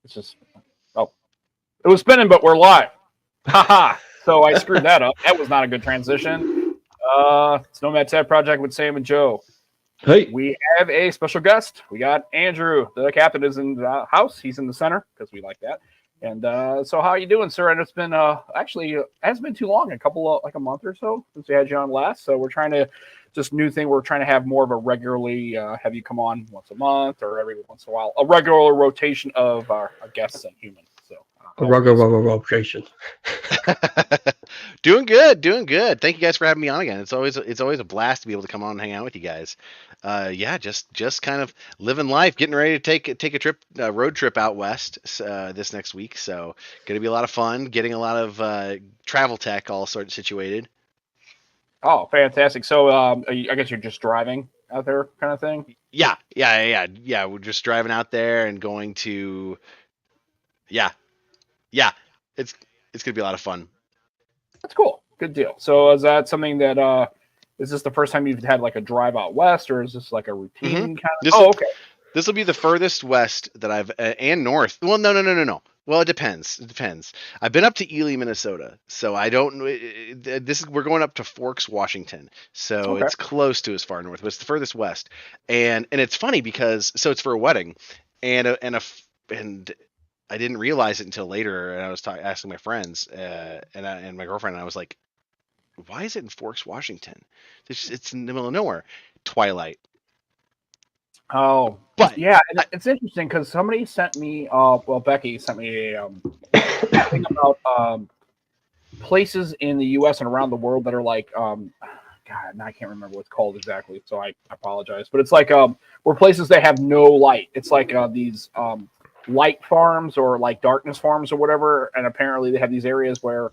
It's just oh, it was spinning, but we're live. Haha. So I screwed that up. That was not a good transition. It's Nomad Project with Sam and Joe. Hey. We have a special guest. We got Andrew. The captain is in the house. He's in the center because we like that. And so, how you doing, sir? And it's been actually it hasn't been too long, like a month or so since we had you on last. So we're trying to just new thing. We're trying to have more of a regularly have you come on once a month or every once in a while, a regular rotation of our guests and humans. So A rotation. Doing good. Thank you guys for having me on again. It's always a blast to be able to come on and hang out with you guys. Yeah, just kind of living life, getting ready to take a trip, road trip out west this next week. So going to be a lot of fun, getting a lot of travel tech all sort of situated. Oh, fantastic! So I guess you're just driving out there, kind of thing. Yeah. We're just driving out there and going to, yeah. It's gonna be a lot of fun. That's cool. Good deal. So is that something that is this the first time you've had like a drive out west, or is this like a routine kind of? Okay. This will be the furthest west that I've and north. Well, no. Well, it depends. I've been up to Ely, Minnesota, so I don't. We're going up to Forks, Washington, so It's close to as far north, but it's the furthest west. And it's funny because it's for a wedding, and I didn't realize it until later, and I was asking my friends and my girlfriend, and I was like, "Why is it in Forks, Washington? It's in the middle of nowhere." Twilight. Oh, but yeah, it's interesting because somebody sent me. Becky sent me a thing about places in the U.S. and around the world that are like, God, now I can't remember what it's called exactly, so I apologize. But it's like where places that have no light. It's like these light farms or like darkness farms or whatever, and apparently they have these areas where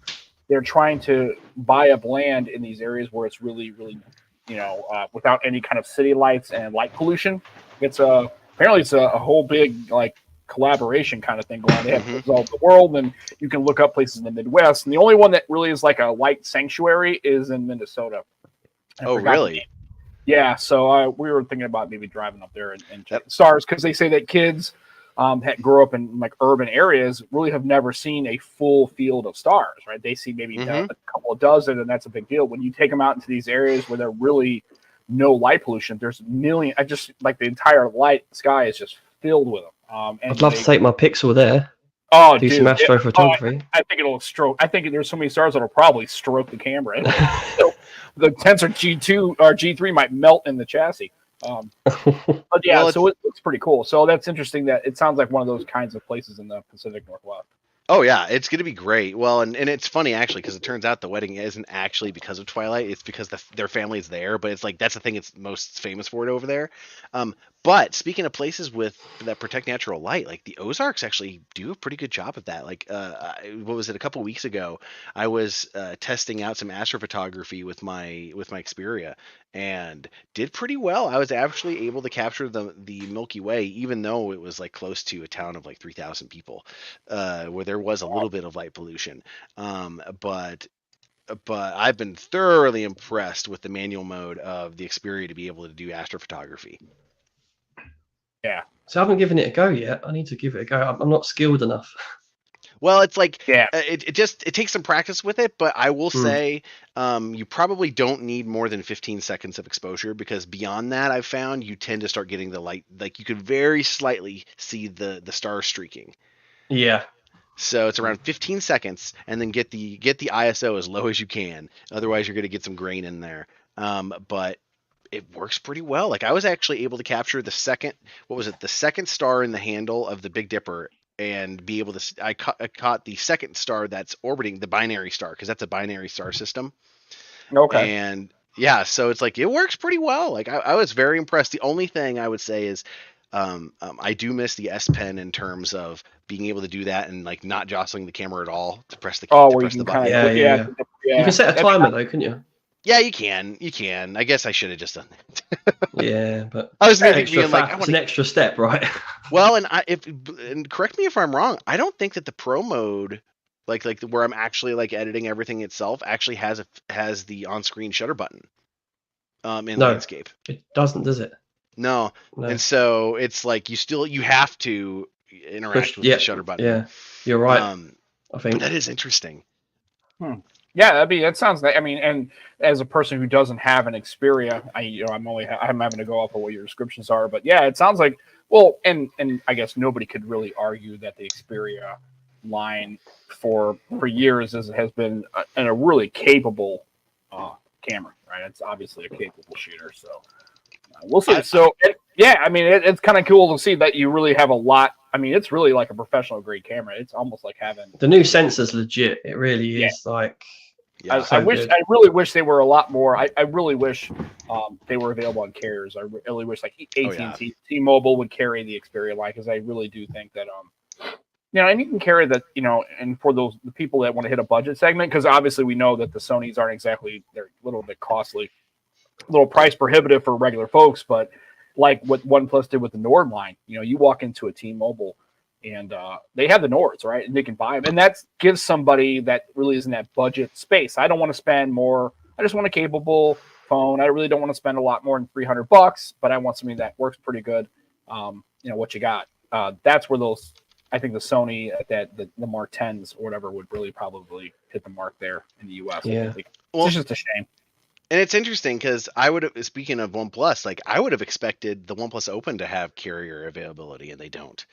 they're trying to buy up land in these areas where it's really without any kind of city lights and light pollution. It's apparently it's a whole big like collaboration kind of thing going on. They have to resolve the world, and you can look up places in the Midwest, and the only one that really is like a light sanctuary is in Minnesota. Oh, really? Yeah, so we were thinking about maybe driving up there and check the stars, because they say that kids that grow up in like urban areas really have never seen a full field of stars, right? They see maybe a couple of dozen, and that's a big deal. When you take them out into these areas where there really no light pollution, there's million. I just like the entire light sky is just filled with them. I'd love to take my pixel there. Oh, do some astrophotography. I think it'll stroke. I think there's so many stars that'll probably stroke the camera. The Tensor G2 or G3 might melt in the chassis. But yeah, so it looks pretty cool. So that's interesting that it sounds like one of those kinds of places in the Pacific Northwest. Oh yeah, it's going to be great. Well, and it's funny actually, because it turns out the wedding isn't actually because of Twilight. It's because their family is there, but it's like that's the thing it's most famous for it over there. But speaking of places that protect natural light, like the Ozarks actually do a pretty good job of that. Like, what was it? A couple weeks ago, I was testing out some astrophotography with my Xperia, and did pretty well. I was actually able to capture the Milky Way, even though it was like close to a town of like 3,000 people, where there was a little bit of light pollution. But I've been thoroughly impressed with the manual mode of the Xperia to be able to do astrophotography. Yeah. So I haven't given it a go yet. I need to give it a go. I'm not skilled enough. Well, it's like it takes some practice with it, but I will say you probably don't need more than 15 seconds of exposure, because beyond that, I've found you tend to start getting the light. Like you could very slightly see the stars streaking. Yeah. So it's around 15 seconds, and then get the ISO as low as you can. Otherwise, you're going to get some grain in there. But it works pretty well. Like I was actually able to capture the second star in the handle of the Big Dipper, and be able to. I caught the second star that's orbiting the binary star, because that's a binary star system. Okay. And yeah, so it's like it works pretty well. Like I was very impressed. The only thing I would say is I do miss the S Pen in terms of being able to do that and like not jostling the camera at all to press the button. Yeah. You can set a timer though, couldn't you? Yeah, you can. I guess I should have just done that. Yeah, but I was being like, it's an extra step, right? Well, and correct me if I'm wrong, I don't think that the Pro mode, like where I'm actually like editing everything itself, actually has the on-screen shutter button. In landscape, it doesn't, does it? No. And so it's like you have to interact with the shutter button. Yeah, you're right. I think that is interesting. Yeah, that sounds like. I mean, and as a person who doesn't have an Xperia, I'm having to go off of what your descriptions are. But yeah, it sounds like and I guess nobody could really argue that the Xperia line for years has been a really capable camera, right? It's obviously a capable shooter, so we'll see. I mean, it's kind of cool to see that you really have a lot. I mean, it's really like a professional grade camera. It's almost like having the new sensor's legit. It really is like. Yeah. I really wish they were a lot more. I really wish they were available on carriers. I really wish like AT&T, T-Mobile would carry the Xperia line, because I really do think that and you can carry that, and for the people that want to hit a budget segment, because obviously we know that the Sonys aren't exactly, they're a little bit costly, a little price prohibitive for regular folks, but like what OnePlus did with the Nord line, you walk into a T-Mobile and they have the Nords, right? And they can buy them. And that gives somebody that really is in that budget space. I don't want to spend more. I just want a capable phone. I really don't want to spend a lot more than $300, but I want something that works pretty good. What you got. That's where those, I think the Sony, the Mark 10s or whatever would really probably hit the mark there in the US. Yeah. It's just a shame. And it's interesting because speaking of OnePlus, like I would have expected the OnePlus Open to have carrier availability, and they don't.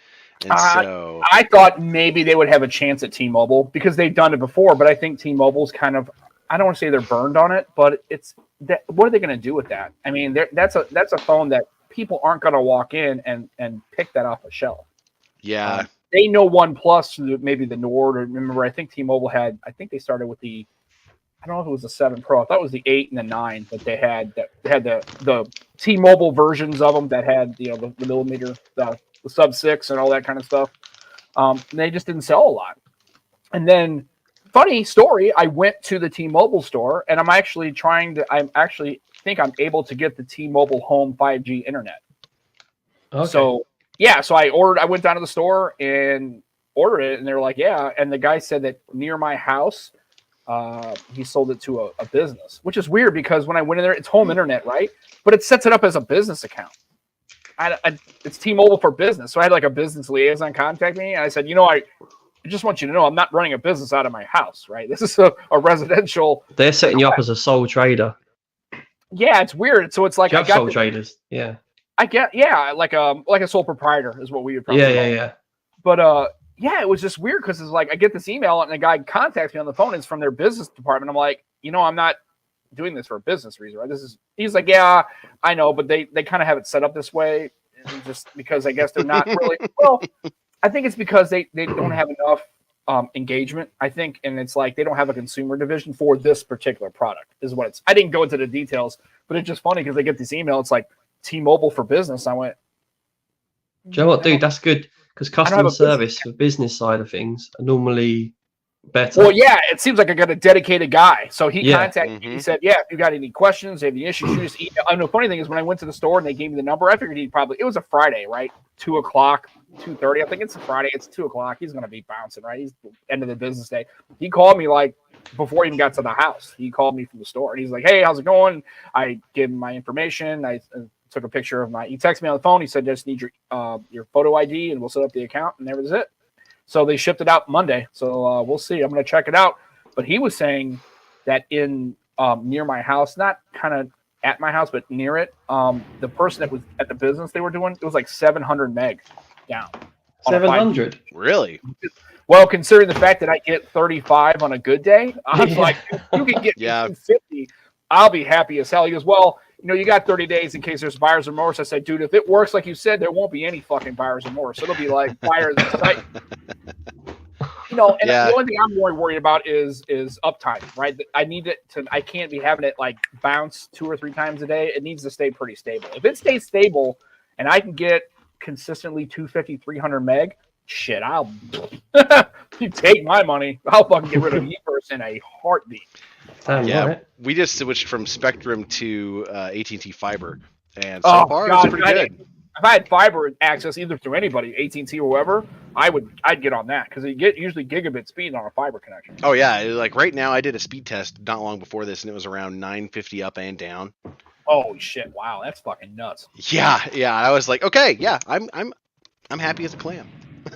And so I thought maybe they would have a chance at T-Mobile because they've done it before, but I think T-Mobile's kind of, I don't want to say they're burned on it, but it's that. What are they going to do with that? I mean, that's a phone that people aren't going to walk in and pick that off a shelf. Yeah, they know OnePlus, maybe the Nord, or remember, I think T-Mobile had. I think they started with the. I don't know if it was the 7 Pro. I thought it was the 8 and the 9 that they had. That had the T-Mobile versions of them that had the millimeter, the sub 6 and all that kind of stuff. They just didn't sell a lot. And then, funny story, I went to the T-Mobile store, and I actually think I'm able to get the T-Mobile Home 5G internet. Okay. So I went down to the store and ordered it, and they were like, yeah. And the guy said that near my house, he sold it to a business, which is weird because when I went in there, it's home internet, right? But it sets it up as a business account. It's T-Mobile for business. So I had like a business liaison contact me, and I said, I just want you to know I'm not running a business out of my house, right? This is a residential. They're setting you up as a sole trader. Yeah, it's weird. So it's like I got sole traders. Yeah. I get like a sole proprietor is what we would probably call it. Yeah. But yeah, it was just weird because it's like I get this email and a guy contacts me on the phone. It's from their business department. I'm like, I'm not doing this for a business reason, right? He's like, yeah, I know, but they kind of have it set up this way, just because I guess they're not really. Well, I think it's because they don't have enough engagement. I think, and it's like they don't have a consumer division for this particular product. Is what it's. I didn't go into the details, but it's just funny because they get this email. It's like T-Mobile for business. I went. Do you know what, dude? That's good. Because customer service for business side of things are normally better. Well, yeah, it seems like I got a dedicated guy. So he contacted me. He said, yeah, if you got any questions, if you have any issues, you just email. And the funny thing is when I went to the store and they gave me the number, I figured it was a Friday, right? 2 o'clock, 2:30. I think it's a Friday. It's 2 o'clock. He's going to be bouncing, right? He's the end of the business day. He called me like before he even got to the house. He called me from the store and he's like, hey, how's it going? I gave him my information. I took a picture of he texted me on the phone. He said, just need your photo ID and we'll set up the account. And there was it. So they shipped it out Monday. So we'll see. I'm going to check it out. But he was saying that in near my house, not kind of at my house, but near it, the person that was at the business they were doing, it was like 700 meg down. 700? Really? Well, considering the fact that I get 35 on a good day, I was like, you can get 250. I'll be happy as hell. He goes, well, you got 30 days in case there's buyer's remorse. I said, dude, if it works like you said, there won't be any fucking buyer's remorse. It'll be like buyer's site. The only thing I'm more worried about is uptime, right? I can't be having it like bounce 2 or 3 times a day. It needs to stay pretty stable. If it stays stable and I can get consistently 250, 300 meg, shit, I'll you take my money. I'll fucking get rid of Everse in a heartbeat. We just switched from Spectrum to AT&T Fiber, and so far it's pretty good. If I had fiber access either through anybody, AT&T or whoever, I'd get on that because you get usually gigabit speed on a fiber connection. Oh yeah, like right now I did a speed test not long before this, and it was around 950 up and down. Oh shit! Wow, that's fucking nuts. Yeah. I was like, okay, yeah, I'm happy as a clam.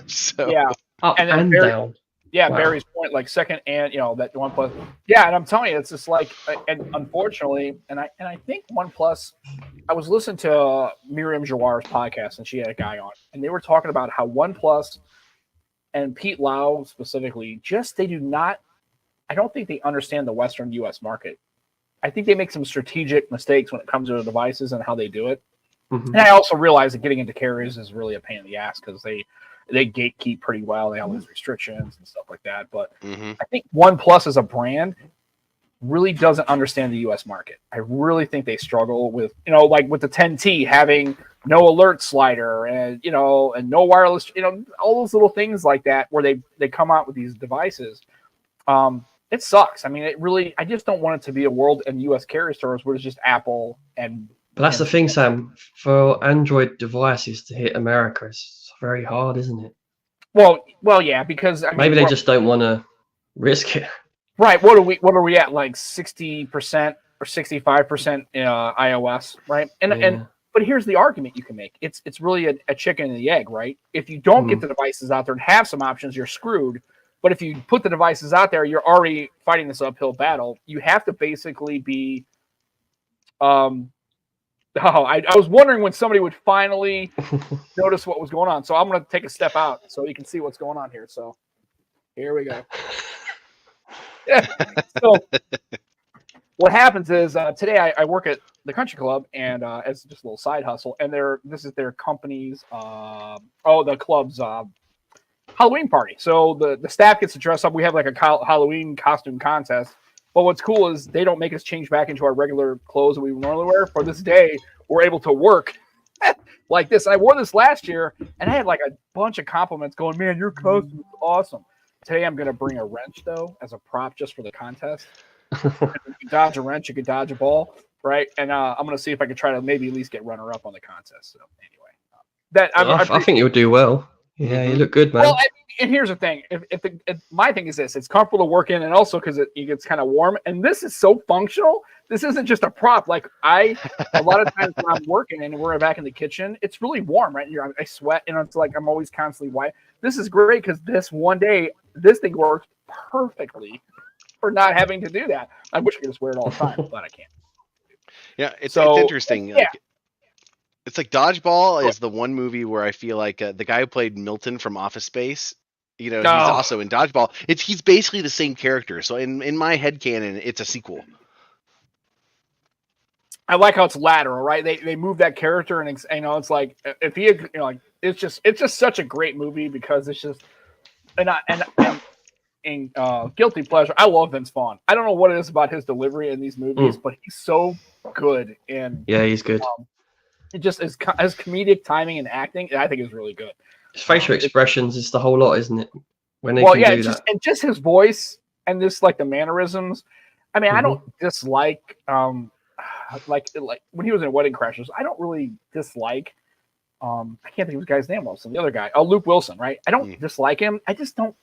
So Yeah, Up and then and Barry, down. yeah, Wow. Barry's point, like second, and that OnePlus. Yeah, and I'm telling you, it's just like, and unfortunately, and I think OnePlus. I was listening to Miriam Jawar's podcast, and she had a guy on, and they were talking about how OnePlus and Pete Lau specifically, they do not. I don't think they understand the Western U.S. market. I think they make some strategic mistakes when it comes to the devices and how they do it. Mm-hmm. And I also realize that getting into carriers is really a pain in the ass because they gatekeep pretty well. They have all these restrictions and stuff like that. But I think OnePlus as a brand really doesn't understand the U.S. market. I really think they struggle with, like with the 10T having no alert slider and, and no wireless, all those little things like that where they come out with these devices. It sucks. I mean, I just don't want it to be a world in U.S. carrier stores where it's just Apple and. But that's the thing, Sam. For Android devices to hit America, it's very hard, isn't it? Well, yeah, because maybe they just don't want to risk it. Right. What are we at? Like 60% or 65% iOS, right? And but here's the argument you can make. It's really a chicken and the egg, right? If you don't get the devices out there and have some options, you're screwed. But if you put the devices out there, you're already fighting this uphill battle. You have to basically be. I was wondering when somebody would finally notice what was going on. So I'm going to take a step out so you can see what's going on here. So here we go. Yeah. So what happens is today I work at the country club and as just a little side hustle, and this is their company's the club's Halloween party. So the staff gets to dress up. We have like a Halloween costume contest. But what's cool is they don't make us change back into our regular clothes that we normally wear. For this day, we're able to work like this. I wore this last year, and I had like a bunch of compliments going, man, your costume is awesome. Today, I'm going to bring a wrench, though, as a prop just for the contest. You can dodge a wrench, you can dodge a ball, right? And I'm going to see if I can try to maybe at least get runner-up on the contest. So anyway, I think you'll do well. Yeah, you look good, man. Well, and here's the thing. If my thing is this, it's comfortable to work in, and also because it gets kind of warm. And this is so functional. This isn't just a prop. Like a lot of times when I'm working and we're back in the kitchen, it's really warm, right? I sweat, and it's like I'm always constantly white. This is great because this thing works perfectly for not having to do that. I wish I could just wear it all the time, but I can't. Yeah, it's interesting. Yeah. It's like Dodgeball is the one movie where I feel like the guy who played Milton from Office Space, he's also in Dodgeball. He's basically the same character. So in my headcanon, it's a sequel. I like how it's lateral, right? They move that character, and it's like if he, it's just such a great movie because it's just and guilty pleasure. I love Vince Vaughn. I don't know what it is about his delivery in these movies, but he's so good. And yeah, he's good. It just his comedic timing and acting, I think, is really good. His facial expressions is the whole lot, isn't it? When they do that, and just his voice and just like the mannerisms. I mean, I don't dislike like when he was in Wedding Crashers. I don't really dislike. I can't think of his guy's name. The other guy, Luke Wilson, right? I don't dislike him. I don't.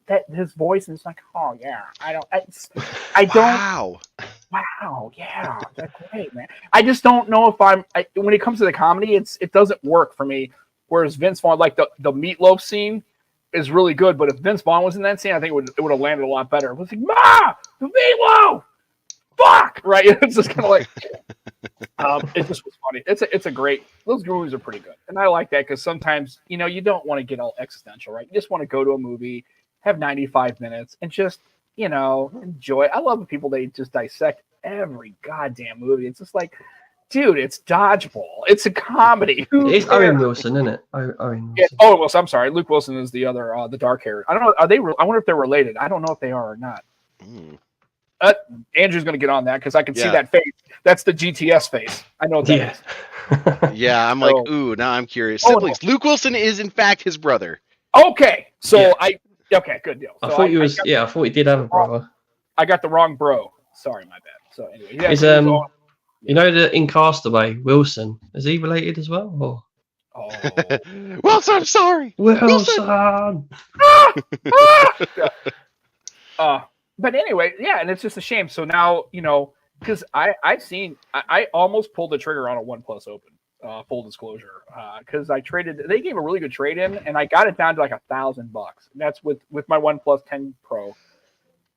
That his voice is like, oh yeah. I don't. Wow, yeah, that's great, man. I just don't know if when it comes to the comedy, it doesn't work for me. Whereas Vince Vaughn, like the meatloaf scene, is really good. But if Vince Vaughn was in that scene, I think it would have landed a lot better. It was like, the meatloaf, fuck, right? It's just kind of like, it just was funny. It's a great. Those movies are pretty good, and I like that because sometimes you don't want to get all existential, right? You just want to go to a movie, have 95 minutes, and just enjoy. I love the people they just dissect every goddamn movie. It's just like, dude, it's Dodgeball. It's a comedy. It's Owen Wilson, isn't it? Owen Wilson. Yeah, Owen Wilson. I'm sorry, Luke Wilson is the other, the dark hair. I don't know. Are they? I wonder if they're related. I don't know if they are or not. Andrew's going to get on that because I can see that face. That's the GTS face. I know what that is. Yeah, I'm like, ooh, now I'm curious. Siblings. Luke Wilson is in fact his brother. Okay, so okay, good deal. So I thought I thought he did have a brother. I got the wrong bro. Sorry, my bad. So anyway, in Castaway, Wilson, is he related as well? Or? Wilson, I'm sorry. Wilson. But anyway, yeah, and it's just a shame. So now because I almost pulled the trigger on a OnePlus Open. full disclosure, because I traded. They gave a really good trade in, and I got it down to like $1,000. That's with my OnePlus 10 Pro.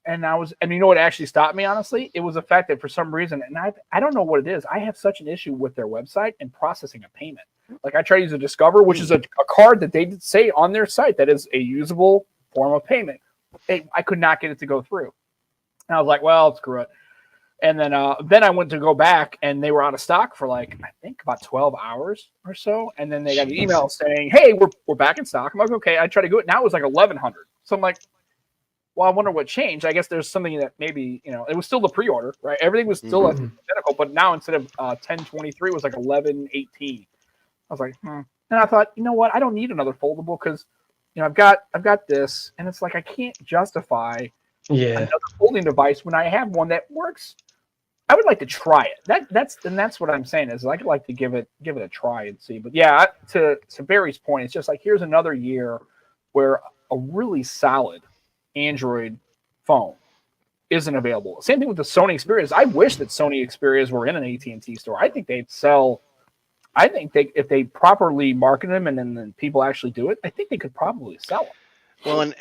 And you know what actually stopped me, honestly? It was the fact that for some reason, and I don't know what it is, I have such an issue with their website and processing a payment. Like I try to use a Discover, which is a card that they say on their site that is a usable form of payment. I could not get it to go through. And I was like, well, screw it. And then I went to go back, and they were out of stock for like, I think about 12 hours or so. And then they got an email saying, hey, we're back in stock. I'm like, okay. I tried to go it. Now it was like 1,100. So I'm like, well, I wonder what changed. I guess there's something that maybe, it was still the pre-order, right? Everything was still identical, but now instead of 1023, it was like 1118. I was like, And I thought, you know what? I don't need another foldable because, I've got this, and it's like I can't justify another folding device when I have one that works. I would like to try it. That's what I'm saying is I'd like to give it a try and see. But yeah, to Barry's point, it's just like here's another year where a really solid Android phone isn't available. Same thing with the Sony Xperias. I wish that Sony Xperias were in an AT&T store. I think they'd sell. I think if they properly market them and then people actually do it, I think they could probably sell them. Well, and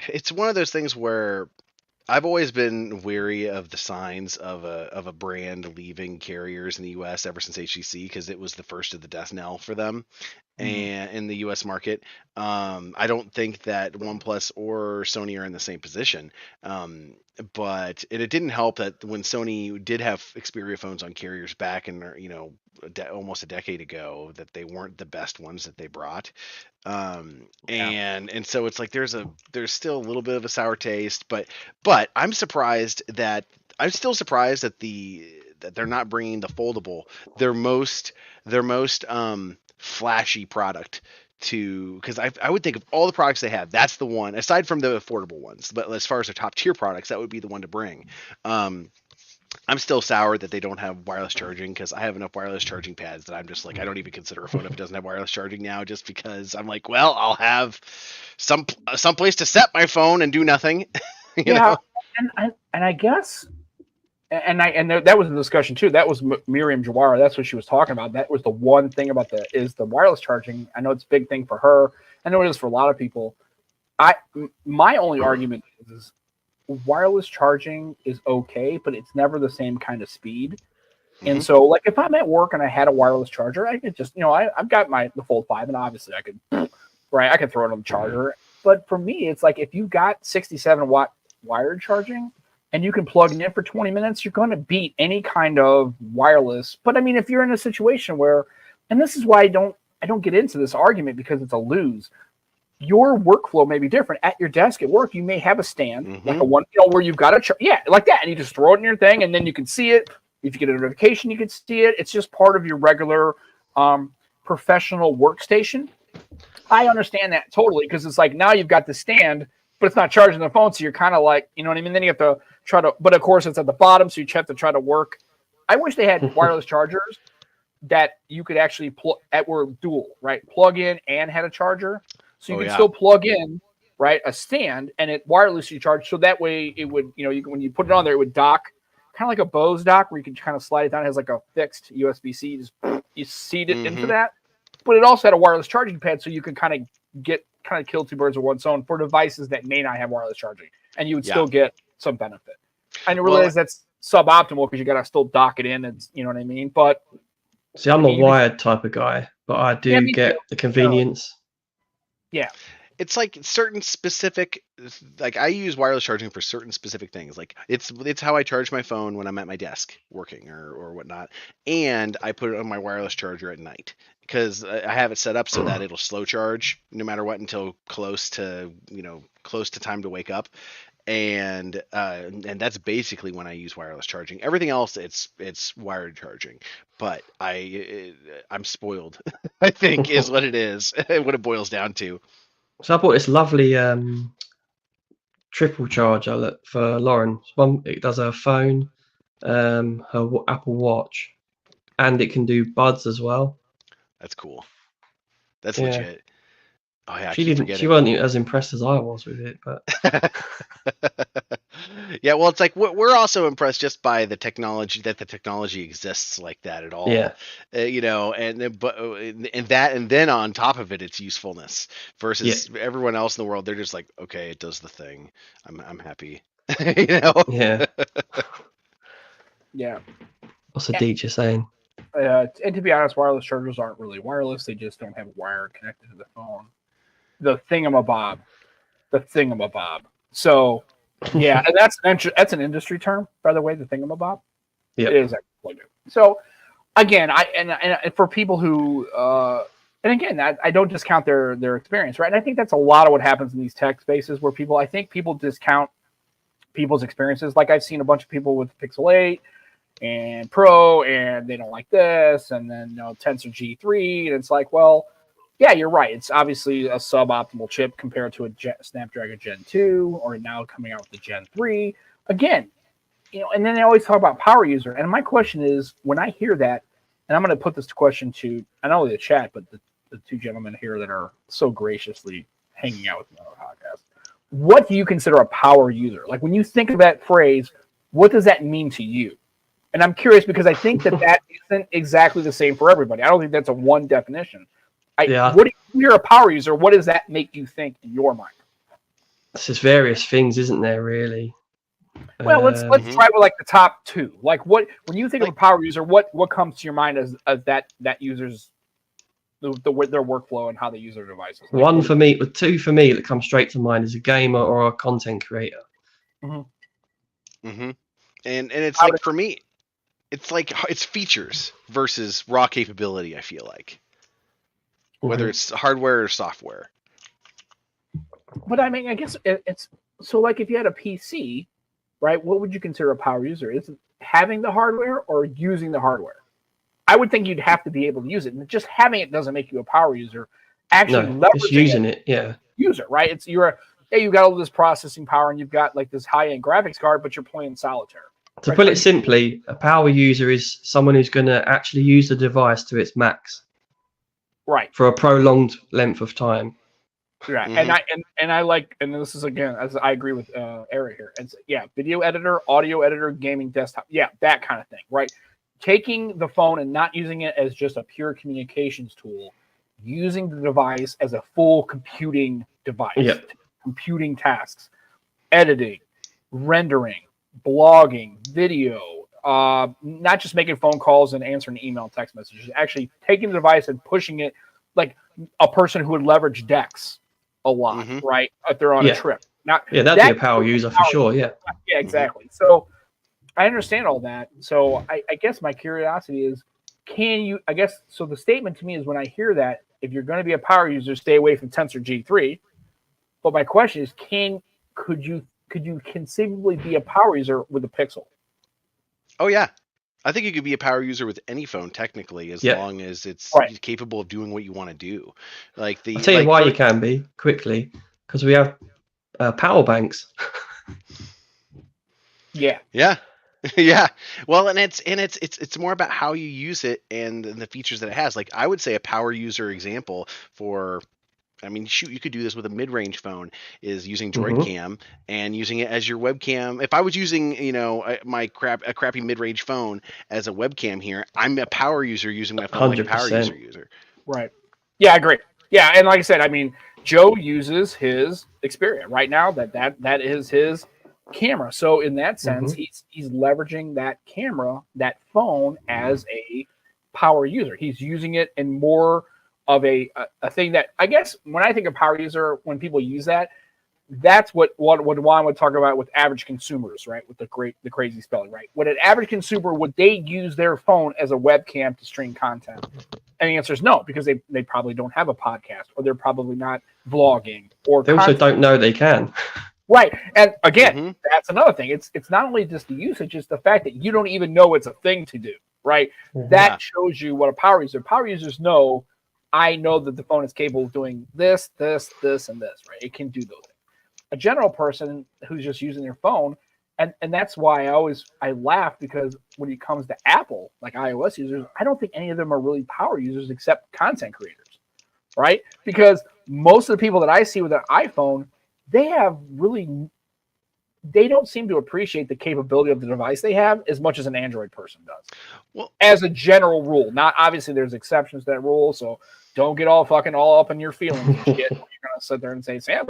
it's one of those things where I've always been wary of the signs of a brand leaving carriers in the U.S. ever since HTC because it was the first of the death knell for them. And in the U.S. market, I don't think that OnePlus or Sony are in the same position. But it didn't help that when Sony did have Xperia phones on carriers back in, almost a decade ago, that they weren't the best ones that they brought. And so it's like there's still a little bit of a sour taste, but I'm still surprised that they're not bringing the foldable, their most flashy product because I would think of all the products they have, that's the one aside from the affordable ones, but as far as their top tier products, that would be the one to bring. I'm still sour that they don't have wireless charging because I have enough wireless charging pads that I'm just like, I don't even consider a phone if it doesn't have wireless charging now, just because I'm like, well, I'll have some place to set my phone and do nothing. you know? And I guess, and that was the discussion too. That was Miriam Jawara. That's what she was talking about. That was the one thing about the wireless charging. I know it's a big thing for her. I know it is for a lot of people. My only argument is wireless charging is okay, but it's never the same kind of speed. And so, like, if I'm at work and I had a wireless charger, I could just, I've got the Fold 5, and obviously I could throw it on the charger. But for me, it's like if you got 67-watt wired charging and you can plug it in for 20 minutes, you're going to beat any kind of wireless. But I mean, if you're in a situation where, and this is why I don't get into this argument because it's a lose. Your workflow may be different. At your desk at work, you may have a stand, like a one, where you've got like that, and you just throw it in your thing, and then you can see it. If you get a notification, you can see it. It's just part of your regular professional workstation. I understand that totally because it's like now you've got the stand, but it's not charging the phone, so you're kind of like, you know what I mean? Then you have to try to, but of course it's at the bottom, so you have to try to work. I wish they had wireless chargers that you could actually were dual, right? Plug in and had a charger. So you can still plug in, right, a stand, and it wirelessly charge. So that way it would, when you put it on there, it would dock, kind of like a Bose dock, where you can kind of slide it down. It has like a fixed USB-C. You seat it into that. But it also had a wireless charging pad, so you could kind of kill two birds with one stone for devices that may not have wireless charging, and you would still get some benefit. I realize that's suboptimal because you got to still dock it in, and you know what I mean. But see, I'm a wired type of guy, but I do get the convenience. Yeah. It's like certain specific, like I use wireless charging for certain specific things. Like it's how I charge my phone when I'm at my desk working or whatnot. And I put it on my wireless charger at night because I have it set up so that it'll slow charge no matter what until close to time to wake up. And that's basically when I use wireless charging. Everything else, it's wired charging. But I'm spoiled, I think, is what it is. What it boils down to. So I bought this lovely triple charger for Lauren. It does her phone, her Apple Watch, and it can do buds as well. That's cool. That's legit. Oh yeah, she wasn't as impressed as I was with it, but Yeah, well, it's like we're also impressed just by the technology that the technology exists like that at all. Yeah. You know, and then and then on top of it, its usefulness versus everyone else in the world. They're just like, okay, it does the thing. I'm happy. You know. Yeah. Yeah. What's the teacher saying? And to be honest, wireless chargers aren't really wireless. They just don't have a wire connected to the phone. The thingamabob. So, yeah, and that's an industry term, by the way. The thingamabob. Yeah. It is actually good. So, again, and for people who, and again, I don't discount their experience, right? And I think that's a lot of what happens in these tech spaces where I think people discount people's experiences. Like I've seen a bunch of people with Pixel 8 and Pro, and they don't like this, and then Tensor G3, and it's like, well, yeah, you're right. It's obviously a suboptimal chip compared to a Snapdragon Gen 2, or now coming out with the Gen 3. Again, and then they always talk about power user, and my question is, when I hear that, and I'm going to put this question to not only the chat, but the two gentlemen here that are so graciously hanging out with me on the podcast. What do you consider a power user? Like when you think of that phrase, what does that mean to you? And I'm curious because I think that isn't exactly the same for everybody. I don't think that's a one definition. What do you hear a power user? What does that make you think in your mind? There's just various things, isn't there? Really. Well, let's try with like the top two. Like when you think of a power user, what comes to your mind as that user's their workflow and how they use their devices? Like, two for me that come straight to mind is a gamer or a content creator. Mm-hmm. Mm-hmm. And it's like for me, it's like it's features versus raw capability. I feel like whether it's hardware or software. But I mean, I guess it's so like if you had a PC, right? What would you consider a power user? Is it having the hardware or using the hardware? I would think you'd have to be able to use it, and just having it doesn't make you a power user. Actually, just using it, yeah. User, right? It's you got all this processing power, and you've got like this high-end graphics card, but you're playing solitaire. To put it simply, a power user is someone who's going to actually use the device to its max, right, for a prolonged length of time. Right, and I like, and this is again, as I agree with Eric here. And video editor, audio editor, gaming desktop, that kind of thing, right? Taking the phone and not using it as just a pure communications tool, using the device as a full computing device, computing tasks, editing, rendering, blogging, video, not just making phone calls and answering email and text messages, actually taking the device and pushing it like a person who would leverage Dex a lot, right? If they're on a trip. That'd be a power user for sure, yeah. Yeah, exactly. So I understand all that. So I guess my curiosity is, so the statement to me is when I hear that, if you're going to be a power user, stay away from Tensor G3. But my question is, could you conceivably be a power user with a Pixel? Oh, yeah. I think you could be a power user with any phone, technically, as long as it's capable of doing what you want to do. I'll tell you why you can be, quickly, because we have power banks. Yeah. Yeah. Well, and it's more about how you use it and the features that it has. Like I would say a power user example for, I mean, shoot, you could do this with a mid-range phone, is using Droid Cam and using it as your webcam. If I was using, a crappy mid-range phone as a webcam here, I'm a power user using my phone 100%. like a power user. Right. Yeah, I agree. Yeah, and like I said, I mean, Joe uses his Xperia right now. That is his camera. So in that sense, he's leveraging that camera, that phone, as a power user. He's using it in more of a thing that, I guess, when I think of power user, when people use that, that's what Juan would talk about with average consumers, right? With the crazy spelling, right? When an average consumer, would they use their phone as a webcam to stream content? And the answer is no, because they probably don't have a podcast, or they're probably not vlogging, or they also don't know they can. Right. And again, that's another thing. It's not only just the usage, it's the fact that you don't even know it's a thing to do, right? That shows you what a power user. Power users know, I know that the phone is capable of doing this, this, this, and this, right? It can do those things. A general person who's just using their phone, and that's why I laugh, because when it comes to Apple, like iOS users, I don't think any of them are really power users except content creators, right? Because most of the people that I see with an iPhone, they have really they don't seem to appreciate the capability of the device they have as much as an Android person does. Well, as a general rule, not obviously there's exceptions to that rule, so don't get all up in your feelings and shit. You're gonna sit there and say, Sam,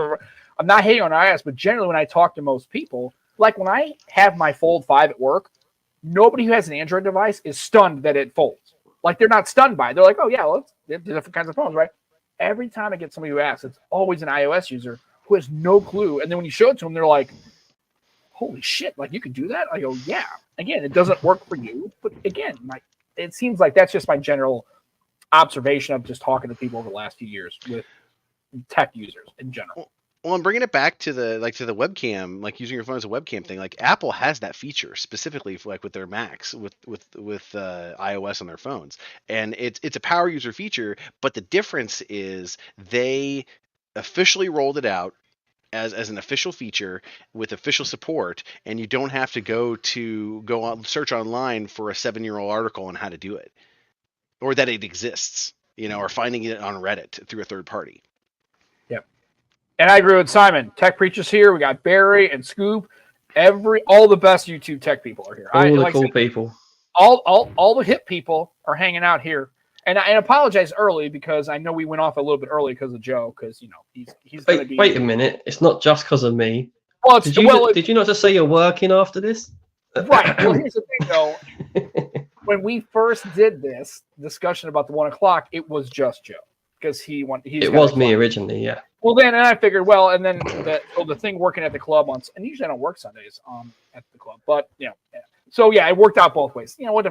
I'm not hating on iOS, but generally when I talk to most people, like when I have my Fold 5 at work, nobody who has an Android device is stunned that it folds. Like they're not stunned by it. They're like, oh yeah, well, there's different kinds of phones, right? Every time I get somebody who asks, it's always an iOS user who has no clue. And then when you show it to them, they're like, holy shit, like you could do that? I go, yeah. Again, it doesn't work for you. But again, it seems like that's just my general observation of just talking to people over the last few years with tech users in general. Well, I'm bringing it back to the webcam, like using your phone as a webcam thing. Like Apple has that feature specifically for, like with their Macs, with iOS on their phones, and it's a power user feature. But the difference is they officially rolled it out as an official feature with official support, and you don't have to go on search online for a 7-year-old article on how to do it, or that it exists, or finding it on Reddit through a third party. Yep. And I agree with Simon. Tech Preachers here. We got Barry and Scoop. All the best YouTube tech people are here. All the cool people. All the hip people are hanging out here. And I apologize early because I know we went off a little bit early because of Joe, because he's going to be. Wait a minute, it's not just because of me. Well, did you not just say you're working after this? Right. Well, here's the thing, though. When we first did this discussion about the 1 o'clock, it was just Joe because it was me originally, yeah. Well, then and I figured, and then the thing working at the club and usually I don't work Sundays at the club, but yeah. So yeah, it worked out both ways. You know what?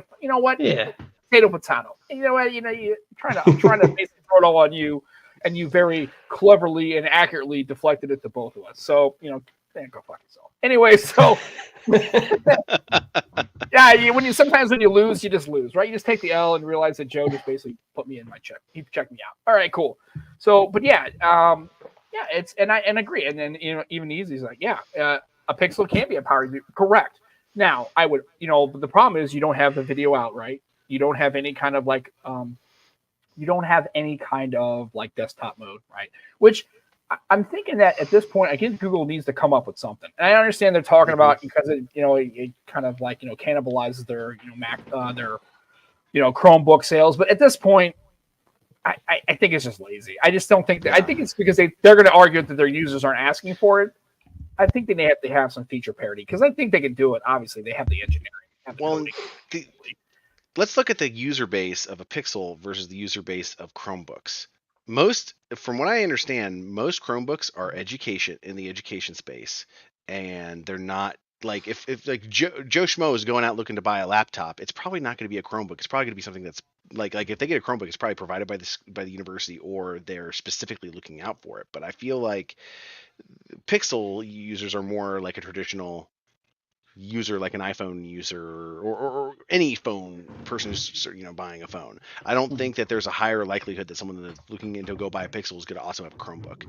Yeah. Potato. You know what? I'm trying to basically throw it all on you, and you very cleverly and accurately deflected it to both of us. So go fuck yourself. Anyway, so yeah, sometimes when you lose, you just lose, right? You just take the L and realize that Joe just basically put me in my check. He checked me out. All right, cool. So, but yeah, it's and I agree. And then even Easy's like, a Pixel can be a power user. Correct. Now, I would, but the problem is you don't have the video out, right? You don't have any kind of desktop mode, right? Which I'm thinking that at this point, I guess Google needs to come up with something. And I understand they're talking about because it kind of cannibalizes their Mac their Chromebook sales. But at this point, I think it's just lazy. I just don't think that. I think it's because they're going to argue that their users aren't asking for it. I think they have to have some feature parity because I think they can do it. Obviously, they have the engineering. Let's look at the user base of a Pixel versus the user base of Chromebooks. From what I understand, most Chromebooks are in the education space, and they're not like if Joe Schmo is going out looking to buy a laptop, it's probably not going to be a Chromebook. It's probably going to be something that's like if they get a Chromebook, it's probably provided by the university or they're specifically looking out for it. But I feel like Pixel users are more like a traditional user, like an iPhone user or any phone person who's buying a phone. I don't think that there's a higher likelihood that someone that's looking into go buy a Pixel is going to also have a Chromebook.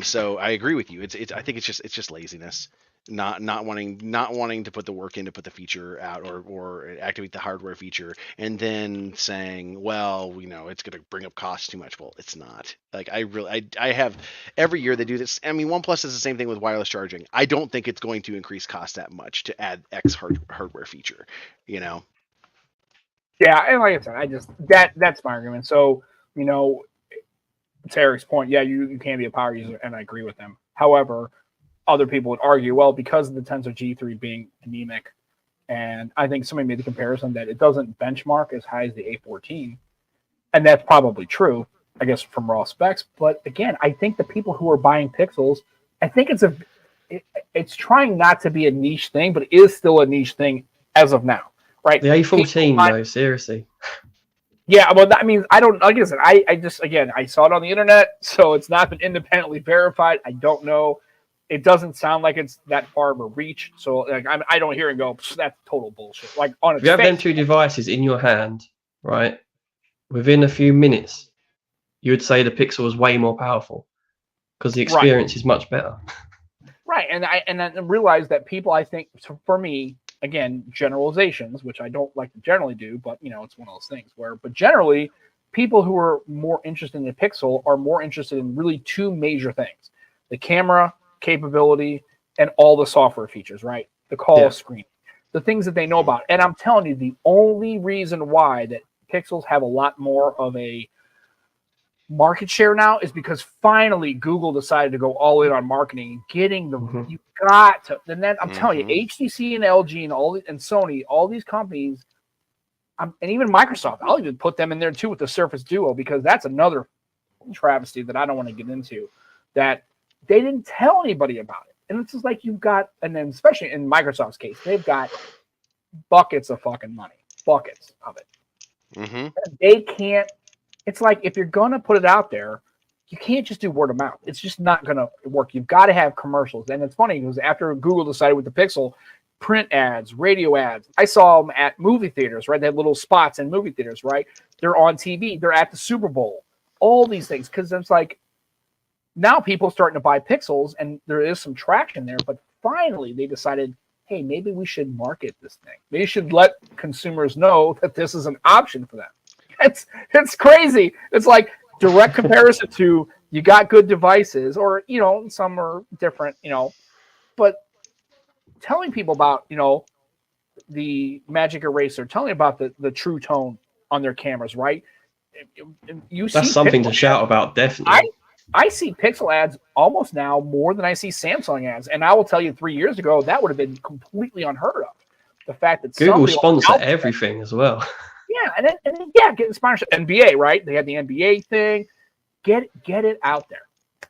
So I agree with you. I think it's just laziness. Not wanting to put the work in to put the feature out or activate the hardware feature, and then saying, well, it's going to bring up costs too much. Well, it's not. Like I have every year they do this. I mean, OnePlus is the same thing with wireless charging. I don't think it's going to increase cost that much to add X hardware feature. Yeah, and like I said, that's my argument. So to Eric's point, yeah, you can be a power user, and I agree with them. However, other people would argue, well, because of the Tensor G3 being anemic, and I think somebody made the comparison that it doesn't benchmark as high as the A14, and that's probably true, I guess, from raw specs. But again, I think the people who are buying Pixels, I think it's trying not to be a niche thing, but it is still a niche thing as of now, right? The A14, though, seriously. Yeah, well, I mean, I don't. Like I said, I saw it on the internet, so it's not been independently verified. I don't know. It doesn't sound like it's that far of a reach, so I don't hear and go, that's total bullshit. Like on if you have them two devices in your hand, right? Within a few minutes, you would say the Pixel is way more powerful because the experience is much better. Right, and I realize that people, I think, for me, again, generalizations, which I don't like to generally do, but it's one of those things but generally, people who are more interested in the Pixel are more interested in really two major things: the camera capability and all the software features, right? The call screen, the things that they know about. And I'm telling you, the only reason why that Pixels have a lot more of a market share now is because finally Google decided to go all in on marketing and getting the you got to. And then I'm telling you, HTC and LG and Sony, all these companies, and even Microsoft, I'll even put them in there too with the Surface Duo, because that's another travesty that I don't want to get into, that they didn't tell anybody about it. And it's just like you've got, and then especially in Microsoft's case, they've got buckets of fucking money, buckets of it. They can't. It's like, if you're going to put it out there, you can't just do word of mouth. It's just not going to work. You've got to have commercials. And it's funny because after Google decided with the Pixel, print ads, radio ads, I saw them at movie theaters, right? They had little spots in movie theaters, right? They're on TV. They're at the Super Bowl. All these things. Because it's like, now people are starting to buy Pixels, and there is some traction there. But finally, they decided, hey, maybe we should market this thing. Maybe we should let consumers know that this is an option for them. It's crazy. It's like direct comparison to, you got good devices, or, you know, some are different, you know, but telling people about, you know, the Magic Eraser, telling about the True Tone on their cameras, right? That's something to shout about, definitely. I see Pixel ads almost now more than I see Samsung ads. And I will tell you, 3 years ago, that would have been completely unheard of. The fact that Google sponsor everything as well. Yeah, and then getting sponsorship. NBA, right? They had the NBA thing. Get it out there.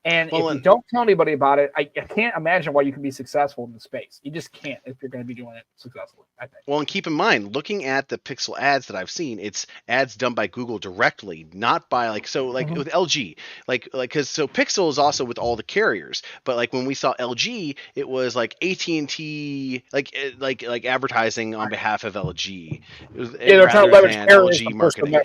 And if you don't tell anybody about it, I can't imagine why you can be successful in the space. You just can't if you're going to be doing it successfully, I think. Well, and keep in mind, looking at the Pixel ads that I've seen, it's ads done by Google directly, not by with LG, so Pixel is also with all the carriers, but like when we saw LG, it was like AT&T, like advertising on behalf of LG. They're trying to leverage LG marketing.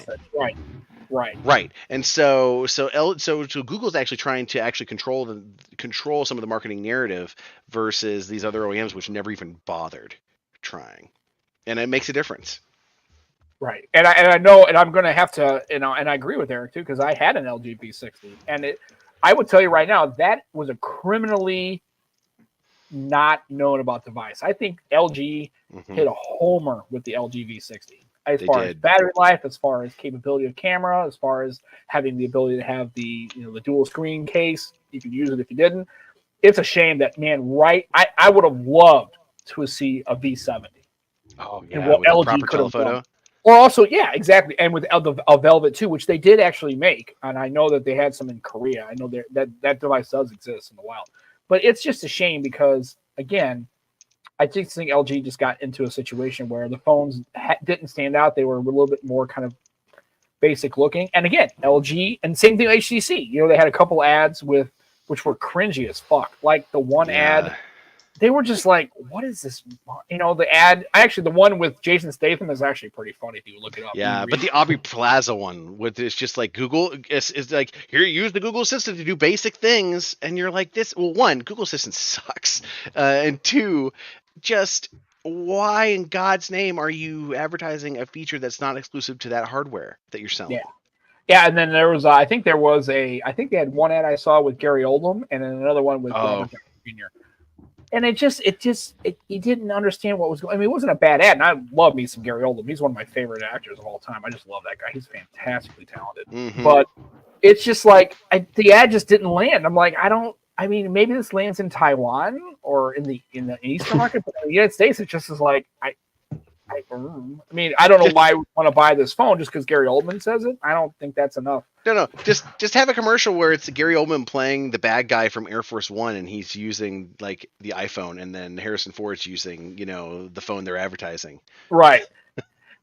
Right. And so Google's actually trying to control some of the marketing narrative versus these other OEMs, which never even bothered trying. And it makes a difference. Right. And I know, and I'm going to have to, and I agree with Eric too, because I had an LG V60, and I would tell you right now, that was a criminally not known about device. I think LG hit a homer with the LG V60. As far as battery life, as far as capability of camera, as far as having the ability to have the dual screen case, you could use it if you didn't. It's a shame that, I would have loved to see a V70. Oh yeah, and what LG could have done. Or also, yeah, exactly, and with a Velvet too, which they did actually make, and I know that they had some in Korea. I know that device does exist in the wild, but it's just a shame because, again, I just think LG just got into a situation where the phones didn't stand out. They were a little bit more kind of basic looking. And again, LG, and same thing with HTC. They had a couple ads which were cringy as fuck. Like the one ad, they were just like, what is this? The ad, the one with Jason Statham is actually pretty funny if you look it up. Yeah, but the Aubrey Plaza one, it's just like Google is like, here, use the Google Assistant to do basic things. And you're like, one, Google Assistant sucks. And two, just why in God's name are you advertising a feature that's not exclusive to that hardware that you're selling? Yeah, and then there was, I think they had one ad I saw with Gary Oldham, and then another one with Robert Jr. And you didn't understand what was going on. I mean, it wasn't a bad ad, and I love me some Gary Oldham. He's one of my favorite actors of all time. I just love that guy. He's fantastically talented. But it's just like, the ad just didn't land. I'm like, maybe this lands in Taiwan or in the Eastern market, but in the United States, it just is like, I don't know why we want to buy this phone just because Gary Oldman says it. I don't think that's enough. No, just have a commercial where it's Gary Oldman playing the bad guy from Air Force One, and he's using like the iPhone, and then Harrison Ford's using the phone they're advertising. Right.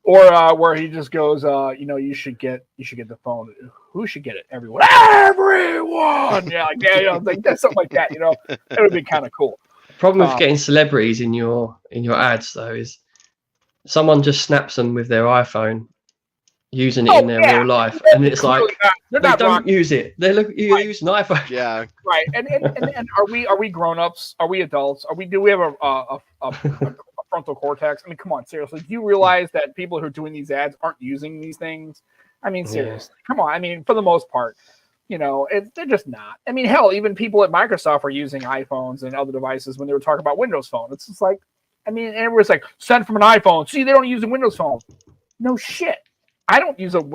Or where he just goes, you should get the phone. Who should get it? Everyone. Everyone. Yeah, like that's something like that. It would be kind of cool. Problem with getting celebrities in your ads though is someone just snaps them with their iPhone, using it in their real life, and it's like they don't use it. They you use an iPhone. Yeah. Right. And are we grown-ups? Are we adults? Do we have a frontal cortex? I mean, come on, seriously. Do you realize that people who are doing these ads aren't using these things? I mean, seriously. Come on. I mean, for the most part, they're just not. I mean, hell, even people at Microsoft are using iPhones and other devices when they were talking about Windows Phone. It's just like, I mean, everyone's like, send from an iPhone. See, they don't use a Windows Phone. No shit. I use an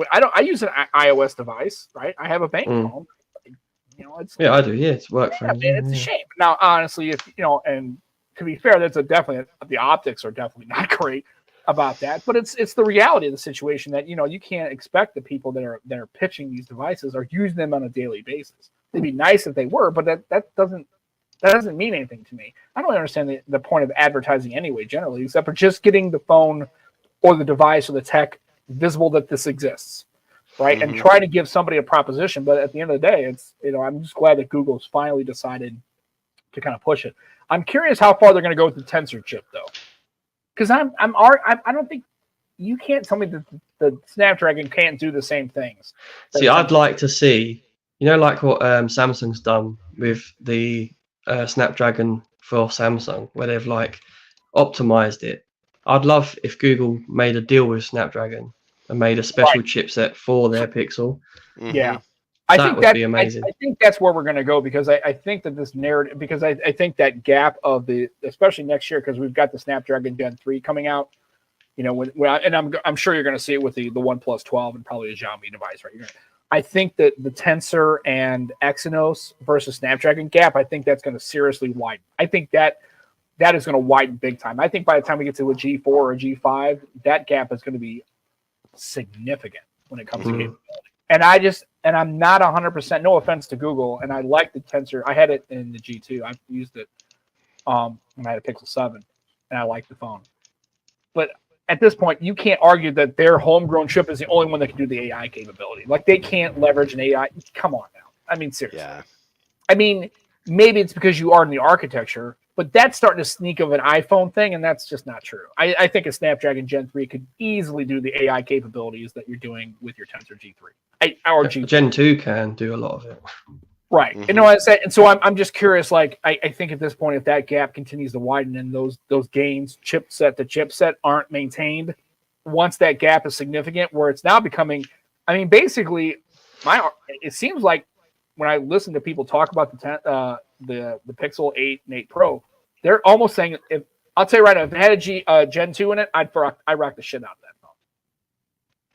iOS device, right? I have a bank phone. I do. Yeah, it's work phones. It's a shame. Now, honestly, and to be fair, the optics are definitely not great about that, but it's the reality of the situation that you can't expect the people that are pitching these devices are using them on a daily basis. It'd be nice if they were, but that doesn't mean anything to me. I don't understand the point of advertising anyway, generally, except for just getting the phone or the device or the tech visible that this exists, right? And try to give somebody a proposition. But at the end of the day, it's I'm just glad that Google's finally decided to kind of push it. I'm curious how far they're going to go with the Tensor chip, though. Because I don't think you can't tell me that the Snapdragon can't do the same things. See, I'd like to see, like what Samsung's done with the Snapdragon for Samsung, where they've like optimized it. I'd love if Google made a deal with Snapdragon and made a special chipset for their Pixel. Yeah. That would be amazing. I think that's where we're going to go, because I think that this narrative, because I think that gap of especially next year, because we've got the Snapdragon Gen 3 coming out, I'm sure you're going to see it with the OnePlus 12 and probably a Xiaomi device, right? I think that the Tensor and Exynos versus Snapdragon gap, I think that's going to seriously widen. I think that is going to widen big time. I think by the time we get to a G4 or a G5, that gap is going to be significant when it comes to capability. And I'm not 100%, no offense to Google, and I like the Tensor. I had it in the G2. I've used it when I had a Pixel 7, and I like the phone. But at this point, you can't argue that their homegrown chip is the only one that can do the AI capability. Like, they can't leverage an AI. Come on now. I mean, seriously. Yeah. I mean, maybe it's because you are in the architecture, but that's starting to sneak of an iPhone thing, and that's just not true. I think a Snapdragon Gen 3 could easily do the AI capabilities that you're doing with your Tensor G3. Or G4. Gen 2 can do a lot of it. Right. You know what I say? And so I'm just curious, like, I think at this point, if that gap continues to widen and those gains chipset to chipset aren't maintained, once that gap is significant, where it's now becoming, I mean, basically, it seems like when I listen to people talk about the Pixel 8 and 8 Pro, they're almost saying, I'll tell you right now, if it had a Gen 2 in it, I'd rock the shit out of that phone.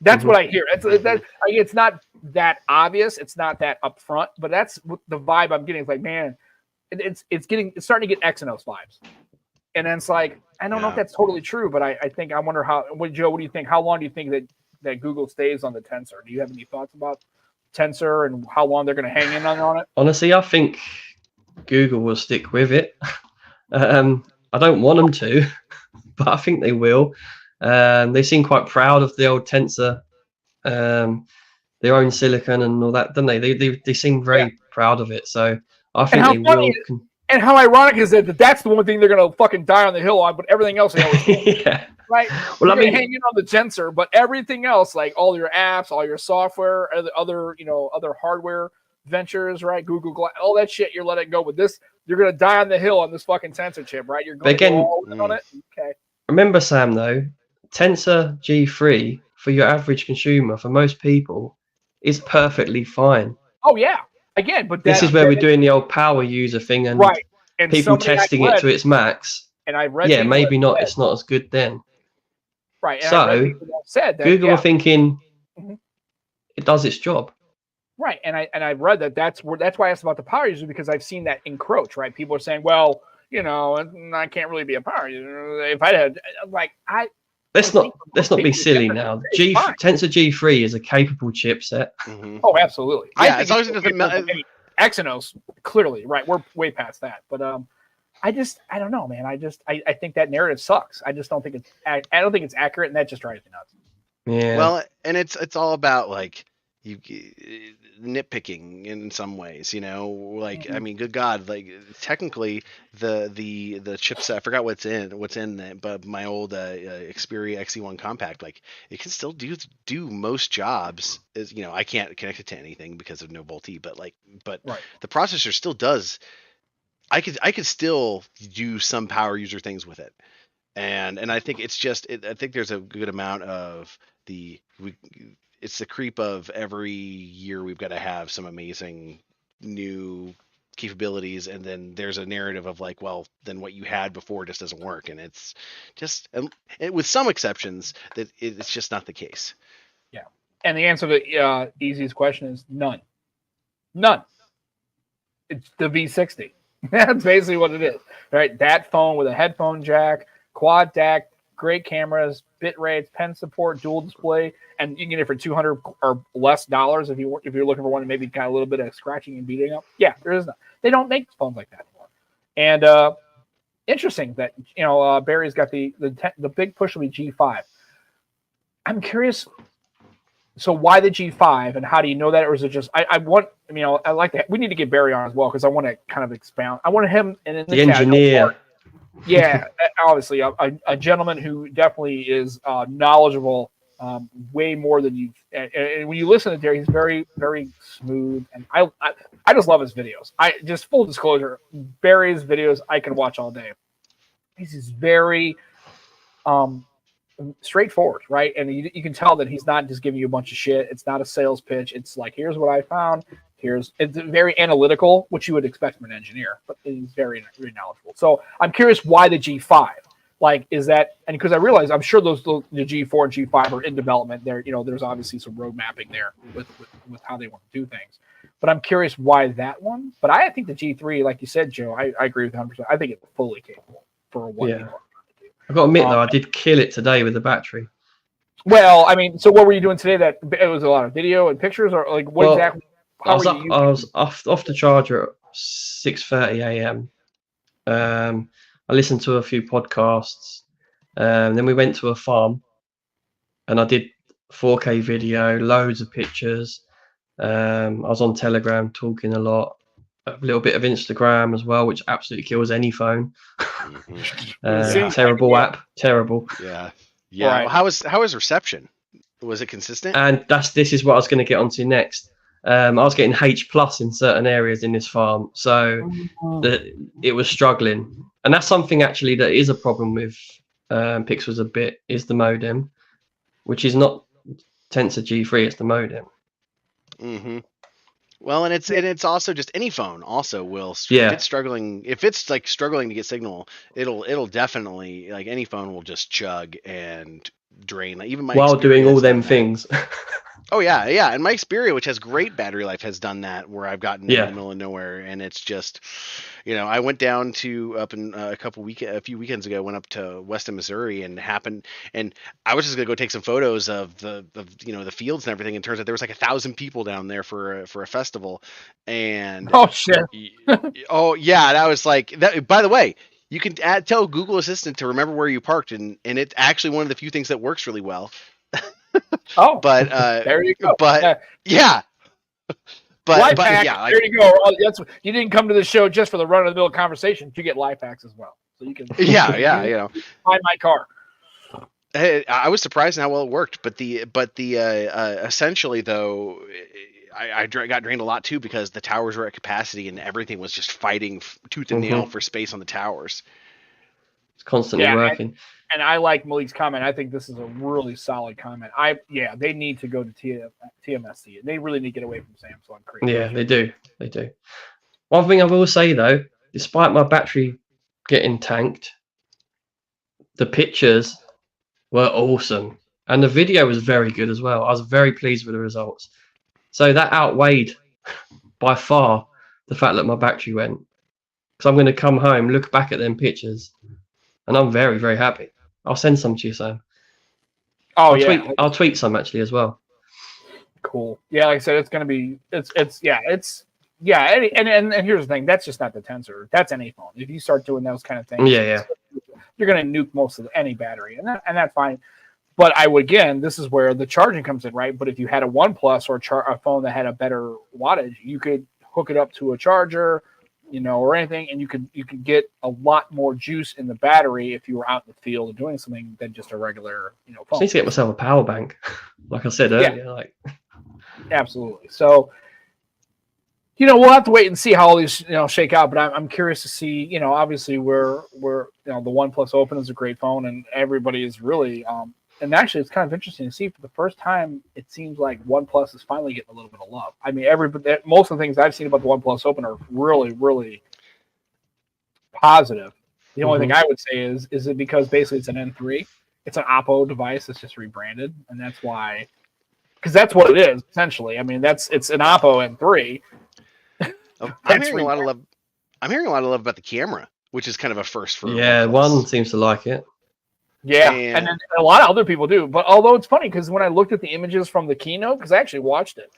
That's what I hear. It's not that obvious. It's not that upfront, but that's the vibe I'm getting. It's like, man, it's starting to get Exynos vibes. And then it's like, I don't know if that's totally true, but I wonder Joe, what do you think? How long do you think that Google stays on the Tensor? Do you have any thoughts about Tensor and how long they're going to hang in on it? Honestly, I think Google will stick with it. I don't want them to, but I think they will. They seem quite proud of the old Tensor, their own silicon and all that, don't they? They seem very proud of it. So I think they will. And how ironic is it that that's the one thing they're going to fucking die on the hill on, but everything else they always do. Right? Well, I mean, hang in on the Tensor, but everything else, like all your apps, all your software, other hardware ventures, right? Google Glass, all that shit, you're letting go. With this, you're going to die on the hill on this fucking Tensor chip, right? You're going to go all in on it. Okay. Remember, Sam, though, Tensor G3 for your average consumer, for most people, is perfectly fine. Oh yeah. Again, but this is where we're doing the old power user thing and people testing it to its max. And I read, maybe not. It's not as good then. Right. And so said that, Google are thinking it does its job. Right. And I've read that's why I asked about the power user, because I've seen that encroach. Right. People are saying, well, I can't really be a power user. If I had, like, Let's not be silly now. Tensor G3 is a capable chipset. Oh, absolutely. Yeah, as long as it doesn't Exynos, clearly, right? We're way past that. But I don't know, man. I think that narrative sucks. I just don't think it's accurate, and that just drives me nuts. Yeah. Well, and it's all about like nitpicking in some ways, like I mean, good God, like technically the chipset, I forgot what's in it, but my old Xperia XE1 compact, like it can still do most jobs. Is I can't connect it to anything because of no VoLTE, but the processor still does. I could still do some power user things with it, and I think it's just I think there's a good amount of it's the creep of every year we've got to have some amazing new capabilities, and then there's a narrative of like, well, then what you had before just doesn't work, and it's just, and with some exceptions, that it's just not the case. Yeah, and the answer to the easiest question is none. It's the V60. That's basically what it is, right? That phone with a headphone jack, quad DAC, great cameras, bit rates, pen support, dual display, and you can get it for $200 or less if you're looking for one that maybe got a little bit of scratching and beating up. Yeah, there is not. They don't make phones like that anymore. And interesting that Barry's got the big push will be G5. I'm curious. So why the G5, and how do you know that, or is it just I like that. We need to get Barry on as well because I want to kind of expound. I want him and in the engineer. Yeah, obviously a gentleman who definitely is knowledgeable, way more than you. And when you listen to Barry, he's very, very smooth, and I just love his videos. I just full disclosure, Barry's videos I can watch all day. He's just very straightforward, right? And you can tell that he's not just giving you a bunch of shit. It's not a sales pitch. It's like, here's what I found. It's very analytical, which you would expect from an engineer, but he's very, very knowledgeable. So I'm curious why the G5. Like, is that, and because I realize I'm sure the G4 and G5 are in development. There's obviously some road mapping there with how they want to do things. But I'm curious why that one. But I think the G3, like you said, Joe, I agree with 100%. I think it's fully capable for what people are trying to do. I've got to admit, though, I did kill it today with the battery. Well, I mean, so what were you doing today? That it was a lot of video and pictures, or like what exactly? I was off the charger at 6:30 a.m. I listened to a few podcasts. Then we went to a farm, and I did 4K video, loads of pictures. I was on Telegram talking a lot, a little bit of Instagram as well, which absolutely kills any phone. Terrible app, terrible. Yeah. Right. Well, how was reception? Was it consistent? And this is what I was going to get onto next. I was getting H+ in certain areas in this farm, so it was struggling. And that's something actually that is a problem with Pixels a bit, is the modem, which is not Tensor G3, it's the modem. Mm-hmm. Well, and it's also just any phone also will, if it's struggling to get signal, it'll definitely, like, any phone will just chug and drain. Like, even my while doing all them things. Oh yeah, and my Xperia, which has great battery life, has done that, where I've gotten in the middle of nowhere, and it's just, I went down to a few weekends ago, went up to Weston, Missouri, and I was just gonna go take some photos of the fields and everything, and it turns out there was like 1,000 people down there for a festival, and oh shit, oh yeah, that was like that. By the way, you can tell Google Assistant to remember where you parked, and it's actually one of the few things that works really well. Oh, but there you go. But yeah, life hack, yeah, there you go. You didn't come to the show just for the run of the mill conversation. You get life hacks as well, so you can find my car. Hey, I was surprised how well it worked, but the essentially though, I got drained a lot too, because the towers were at capacity and everything was just fighting tooth and nail for space on the towers. It's constantly working. And I like Malik's comment. I think this is a really solid comment. They need to go to TMSC. They really need to get away from Samsung. Yeah, they do. One thing I will say though, despite my battery getting tanked, the pictures were awesome, and the video was very good as well. I was very pleased with the results. So that outweighed by far the fact that my battery went. Because I'm going to come home, look back at them pictures, and I'm very, very happy. I'll send some to you, Sam. I'll tweet some actually as well. Cool. Yeah, like I said, it's going to be, and here's the thing, that's just not the Tensor. That's any phone. If you start doing those kind of things, you're going to nuke most of any battery, and that's fine. But this is where the charging comes in, right? But if you had a OnePlus or a phone that had a better wattage, you could hook it up to a charger, or anything, and you could get a lot more juice in the battery if you were out in the field doing something than just a regular, phone. I need to get myself a power bank, like I said earlier. Absolutely. So, we'll have to wait and see how all these, shake out. But I'm curious to see, obviously we're the OnePlus Open is a great phone, and everybody is really and actually, it's kind of interesting to see for the first time. It seems like OnePlus is finally getting a little bit of love. I mean, most of the things I've seen about the OnePlus Open are really, really positive. The only thing I would say is it because basically it's an N3, it's an Oppo device that's just rebranded, and that's why, because that's what it is essentially. I mean, it's an Oppo N3. I'm hearing a lot of love. I'm hearing a lot of love about the camera, which is kind of a first for yeah. OnePlus. One seems to like it. Yeah, and then a lot of other people do. But although it's funny because when I looked at the images from the keynote, because I actually watched it,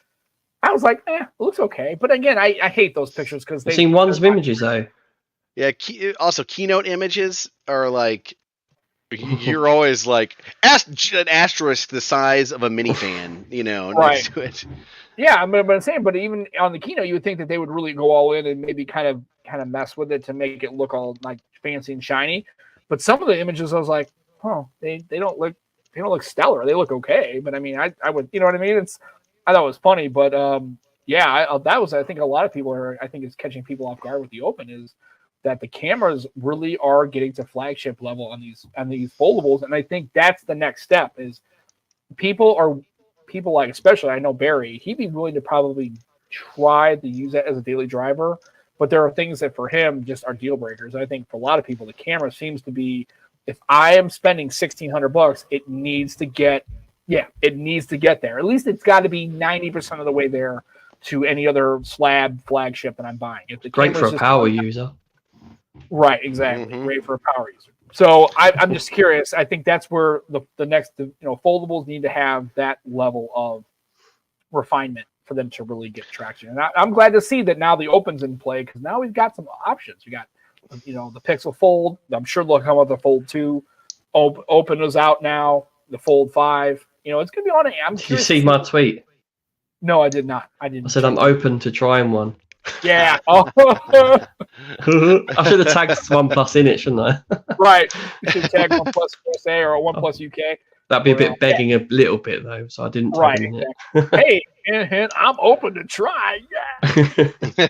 I was like, it looks okay. But again, I hate those pictures because I've seen ones of images though. Yeah. Also, keynote images are like, you're always like an asterisk the size of a minifan, next to it. Yeah, but I'm saying, but even on the keynote, you would think that they would really go all in and maybe kind of mess with it to make it look all like fancy and shiny. But some of the images, I was like, oh, they don't look stellar. They look okay, but I mean, I would, you know what I mean? I thought it was funny, but I think a lot of people it's catching people off guard with the Open is that the cameras really are getting to flagship level on these foldables, and I think that's the next step. Is people like, especially I know Barry, he'd be willing to probably try to use that as a daily driver, but there are things that for him just are deal breakers. I think for a lot of people, the camera seems to be, if I am spending $1,600, it needs to get there. At least it's got to be 90% of the way there to any other slab flagship that I'm buying. If the Great for a power user. Right, exactly. Great for a power user. So I'm just curious. I think that's where the next, foldables need to have that level of refinement for them to really get traction. And I'm glad to see that now the Open's in play, because now we've got some options. We got, the Pixel Fold. I'm sure they'll come with the Fold 2. Open is out now. The Fold 5. It's going to be on it. Did you see my tweet? No, I did not. I didn't. I said I'm open to trying one. Yeah. Oh. I should have tagged OnePlus in it, shouldn't I? Right. You should tag OnePlus USA or OnePlus UK. That'd be a bit begging a little bit though, so I didn't tag him in it. Hey, and I'm open to try. Yeah.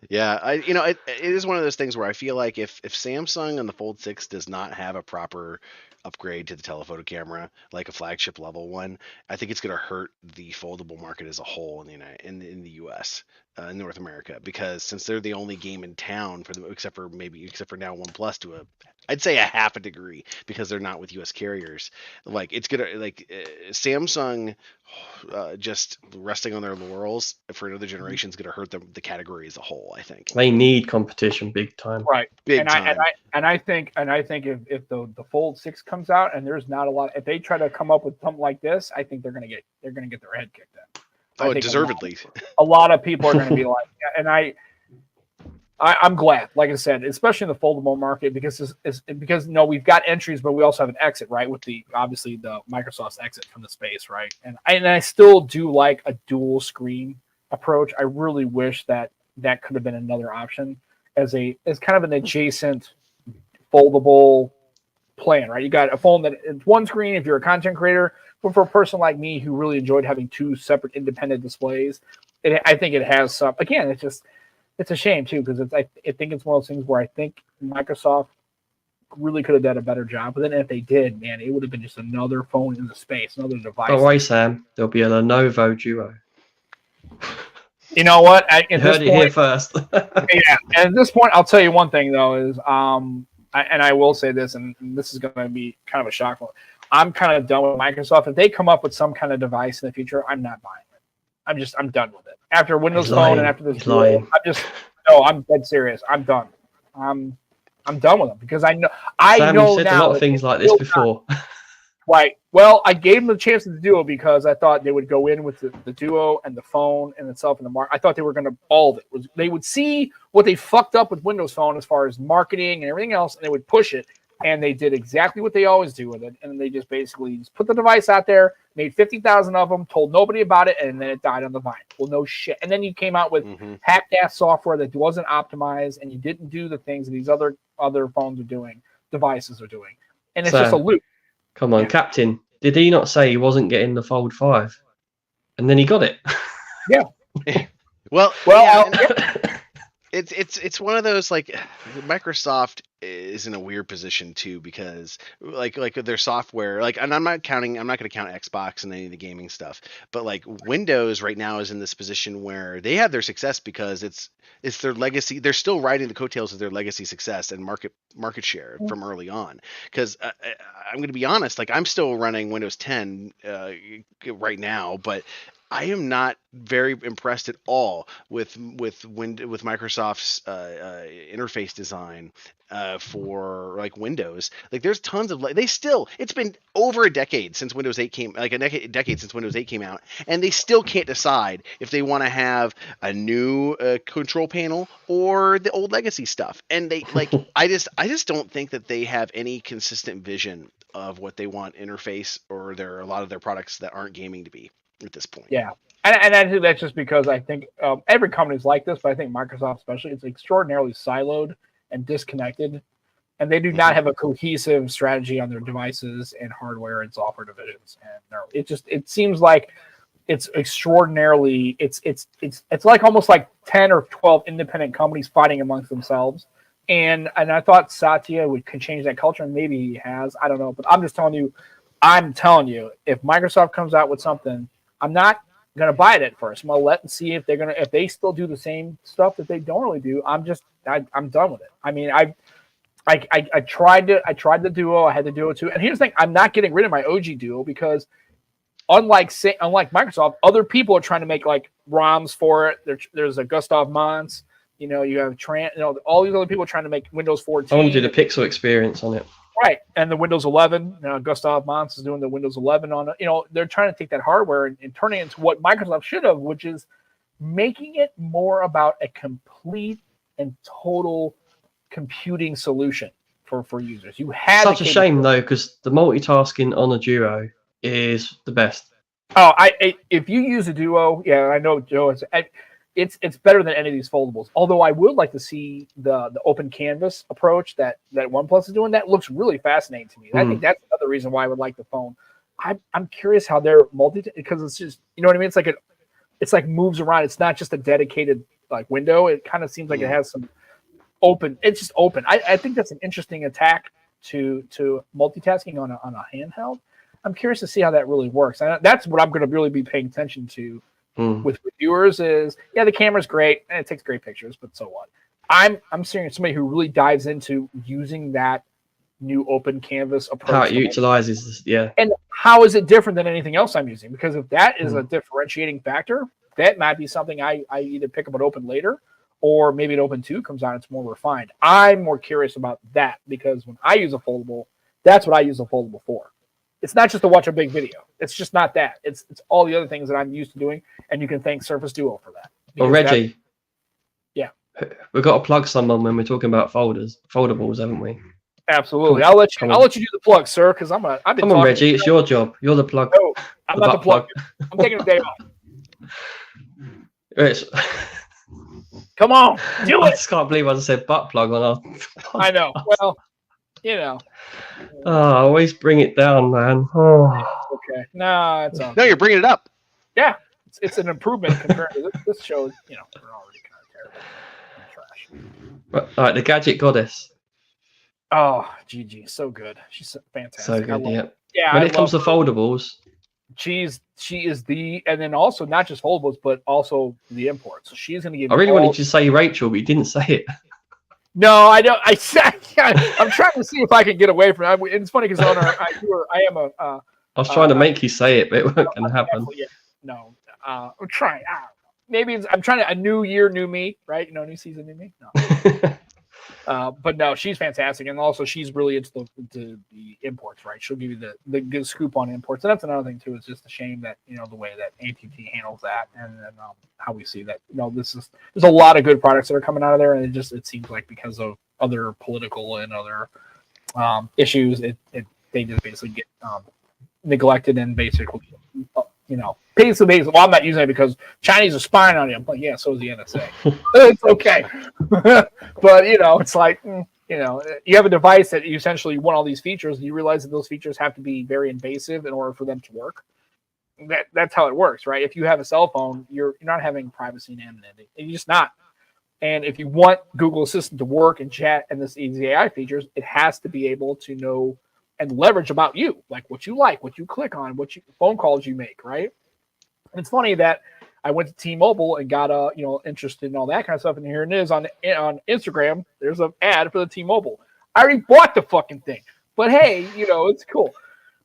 Yeah, it is one of those things where I feel like if Samsung and the Fold 6 does not have a proper upgrade to the telephoto camera, like a flagship level one, I think it's going to hurt the foldable market as a whole in the US, in North America, because since they're the only game in town for them, except for now OnePlus to I'd say a half a degree, because they're not with US carriers. Like it's gonna Samsung just resting on their laurels for another generation is going to hurt the category as a whole. I think they need competition big time. Right. Big time. I think if the Fold 6 comes out and there's not a lot, if they try to come up with something like this, I think they're going to get their head kicked in. Oh, deservedly. A lot of people are going to be like, and I'm glad, like I said, especially in the foldable market, because we've got entries, but we also have an exit, right? With obviously the Microsoft's exit from the space, right? And I still do like a dual screen approach. I really wish that could have been another option as kind of an adjacent foldable plan, right? You got a phone that it's one screen if you're a content creator, but for a person like me who really enjoyed having two separate independent displays, I think it has some. Again, it's a shame too, because I think it's one of those things where I think Microsoft really could have done a better job. But then if they did, man, it would have been just another phone in the space, another device. Don't worry, Sam. There'll be a Lenovo Duo. You know what? You heard it here first. Yeah, and at this point, I'll tell you one thing though is, I will say this, and this is going to be kind of a shock. I'm kind of done with Microsoft. If they come up with some kind of device in the future, I'm not buying it. I'm done with it. After Windows Phone and after this, I'm dead serious. I'm done. I'm done with them, because I know Sam, you said now a lot of things like this before. Right. Well, I gave them the chance to do it because I thought they would go in with the Duo and the phone and itself in the market. I thought they were going to all of it. They would see what they fucked up with Windows Phone as far as marketing and everything else, and they would push it. And they did exactly what they always do with it. And they just basically put the device out there, made 50,000 of them, told nobody about it, and then it died on the vine. Well, no shit. And then you came out with hacked-ass software that wasn't optimized, and you didn't do the things that these other phones are doing, devices are doing. And it's just a loop. Come on, Captain. Did he not say he wasn't getting the Fold 5? And then he got it. Yeah. Well, yeah, it's one of those, like, Microsoft is in a weird position too, because like their software, like, and I'm not going to count Xbox and any of the gaming stuff, but like Windows right now is in this position where they have their success because it's their legacy. They're still riding the coattails of their legacy success and market share from early on. Because I'm going to be honest, like I'm still running Windows 10 right now, but I am not very impressed at all with Microsoft's interface design for like Windows. Like there's tons of it's been over a decade since Windows 8 came, like a decade since Windows 8 came out, and they still can't decide if they want to have a new control panel or the old legacy stuff. And they like I just don't think that they have any consistent vision of what they want interface or a lot of their products that aren't gaming to be at this point. Yeah. And I think that's just because I think every company is like this, but I think Microsoft especially is extraordinarily siloed and disconnected, and they do not have a cohesive strategy on their devices and hardware and software divisions. And it seems like it's extraordinarily it's like almost like 10 or 12 independent companies fighting amongst themselves. And I thought Satya could change that culture, and maybe he has. I don't know, but I'm telling you, if Microsoft comes out with something, I'm not gonna buy it at first. I'm gonna let and see if they still do the same stuff that they don't really do. I'm done with it. I mean, I tried the Duo. I had the Duo too. And here's the thing: I'm not getting rid of my OG Duo because unlike Microsoft, other people are trying to make like ROMs for it. There's a Gustav Mons. You know, you have all these other people trying to make Windows 14. I want to do the Pixel experience on it. Right, and the Windows 11. Gustav Mons is doing the Windows 11 on it. You know, they're trying to take that hardware and turn it into what Microsoft should have, which is making it more about a complete and total computing solution for users. You had such a shame though, because the multitasking on a Duo is the best. Oh, if you use a Duo, yeah, I know Joe. It's better than any of these foldables. Although I would like to see the open canvas approach that OnePlus is doing. That looks really fascinating to me. I think that's another reason why I would like the phone. I'm curious how they're because it's just, you know what I mean. It's like moves around. It's not just a dedicated like window. It kind of seems like it has some open. It's just open. I think that's an interesting attack to multitasking on a handheld. I'm curious to see how that really works. And that's what I'm going to really be paying attention to. With reviewers is the camera's great and it takes great pictures, but so what? I'm seeing somebody who really dives into using that new open canvas approach. How it utilizes this, yeah. And how is it different than anything else I'm using? Because if that is a differentiating factor, that might be something I either pick up an open later or maybe an open 2 comes out, it's more refined. I'm more curious about that because when I use a foldable, that's what I use a foldable for. It's not just to watch a big video. It's just not that. It's all the other things that I'm used to doing, and you can thank Surface Duo for that. Well, Reggie, yeah, we've got to plug someone when we're talking about foldables, haven't we? Absolutely. I'll let you do the plug, sir, because I've been. Come on, Reggie, it's your job. You're the plug. No, I'm not the plug. I'm taking a day off. Come on, do it. I just can't believe I just said butt plug on our. I know. Well, you know. Oh, always bring it down, man. Oh. Okay. No, it's no, you're bringing it up. Yeah, it's an improvement compared to this show. You know, we're already kind of terrible and trash. All right, the Gadget Goddess. Oh, Gigi, so good. She's fantastic. So good, yeah. Yeah. When it comes to foldables, she is and then also not just foldables, but also the imports. So she's going to give. I really wanted you to say Rachel, but you didn't say it. No, I don't. I'm trying to see if I can get away from it. It's funny because I was trying to make you say it, but it wasn't going to happen. Yeah, no, I'm trying. Maybe I'm trying a new year, new me, right? You know, new season, new me. No. But no, she's fantastic, and also she's really into the imports, right? She'll give you the good scoop on imports, and that's another thing too. It's just a shame that the way that AT&T handles that, and then how we see that. There's a lot of good products that are coming out of there, and it seems like because of other political and other issues, they just basically get neglected and basically. Basically, well, I'm not using it because Chinese are spying on you. I'm like, yeah, so is the NSA. It's okay. But, it's like, you have a device that you essentially want all these features, and you realize that those features have to be very invasive in order for them to work. That's how it works, right? If you have a cell phone, you're not having privacy and anonymity. And you're just not. And if you want Google Assistant to work and chat and these AI features, it has to be able to know and leverage about you, like what you click on, phone calls you make, right? And it's funny that I went to T-Mobile and got interested in all that kind of stuff, and here it is on Instagram. There's an ad for the T-Mobile. I already bought the fucking thing, but hey, it's cool.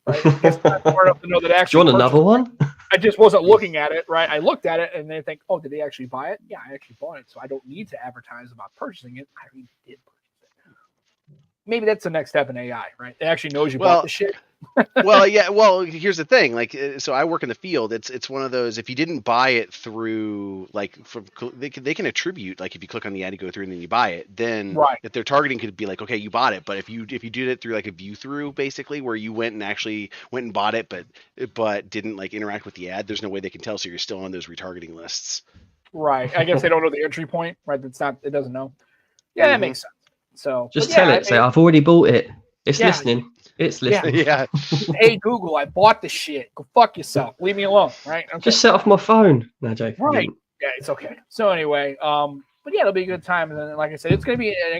Right? I guess I'm smart enough to know that actually. Do you want another one? I just wasn't looking at it, right? I looked at it and they think, oh, did they actually buy it? Yeah, I actually bought it, so I don't need to advertise about purchasing it. I already did purchase it. Maybe that's the next step in AI, right? It actually knows you bought the shit. Well, yeah. Well, here's the thing. Like, so I work in the field. It's one of those. If you didn't buy it through, they can attribute. Like, if you click on the ad, you go through, and then you buy it. Then, if their targeting could be like, okay, you bought it. But if you did it through like a view through, basically, where you went and bought it, but didn't like interact with the ad, there's no way they can tell. So you're still on those retargeting lists. Right. I guess they don't know the entry point. Right. It doesn't know. Yeah, that makes sense. So just tell it. Say, I've already bought it. It's listening. It's listening. Yeah. Hey Google, I bought the shit. Go fuck yourself. Leave me alone. Right. Okay. Just set off my phone. No, Jake. Right. Yeah, it's okay. So anyway, but yeah, it'll be a good time. And then, like I said, it's going to be I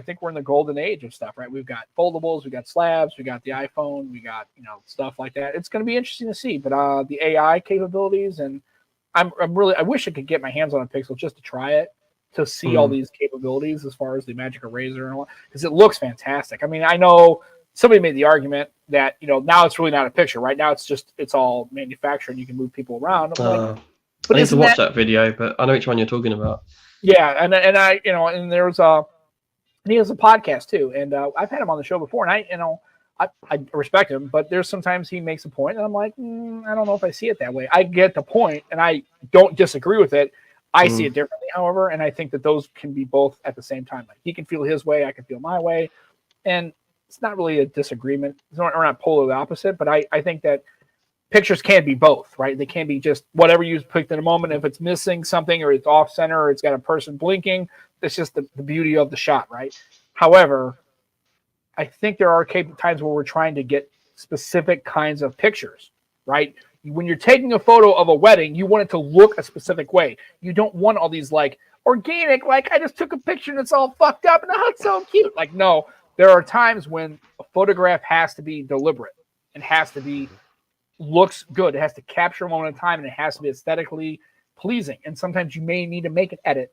think we're in the golden age of stuff, right? We've got foldables, we got slabs, we got the iPhone, we got stuff like that. It's going to be interesting to see. But the AI capabilities, and I wish I could get my hands on a Pixel just to try it, to see all these capabilities as far as the Magic Eraser and all, because it looks fantastic. I mean, I know somebody made the argument that now it's really not a picture. Right now, it's all manufactured. You can move people around. I need to watch that video, but I know which one you're talking about. Yeah, and I and there's he has a podcast too, and I've had him on the show before, and I respect him, but there's sometimes he makes a point, and I'm like, I don't know if I see it that way. I get the point, and I don't disagree with it. I see it differently, however, and I think that those can be both at the same time. Like, he can feel his way, I can feel my way, and it's not really a disagreement. We're not polar opposite, but I think that pictures can be both, right? They can be just whatever you picked in a moment. If it's missing something, or it's off center, or it's got a person blinking, it's just the beauty of the shot, right? However, I think there are times where we're trying to get specific kinds of pictures, right? When you're taking a photo of a wedding, you want it to look a specific way. You don't want all these like organic, like I just took a picture and it's all fucked up and oh, it's so cute. Like, no, there are times when a photograph has to be deliberate and has to be looks good. It has to capture a moment in time, and it has to be aesthetically pleasing. And sometimes you may need to make an edit,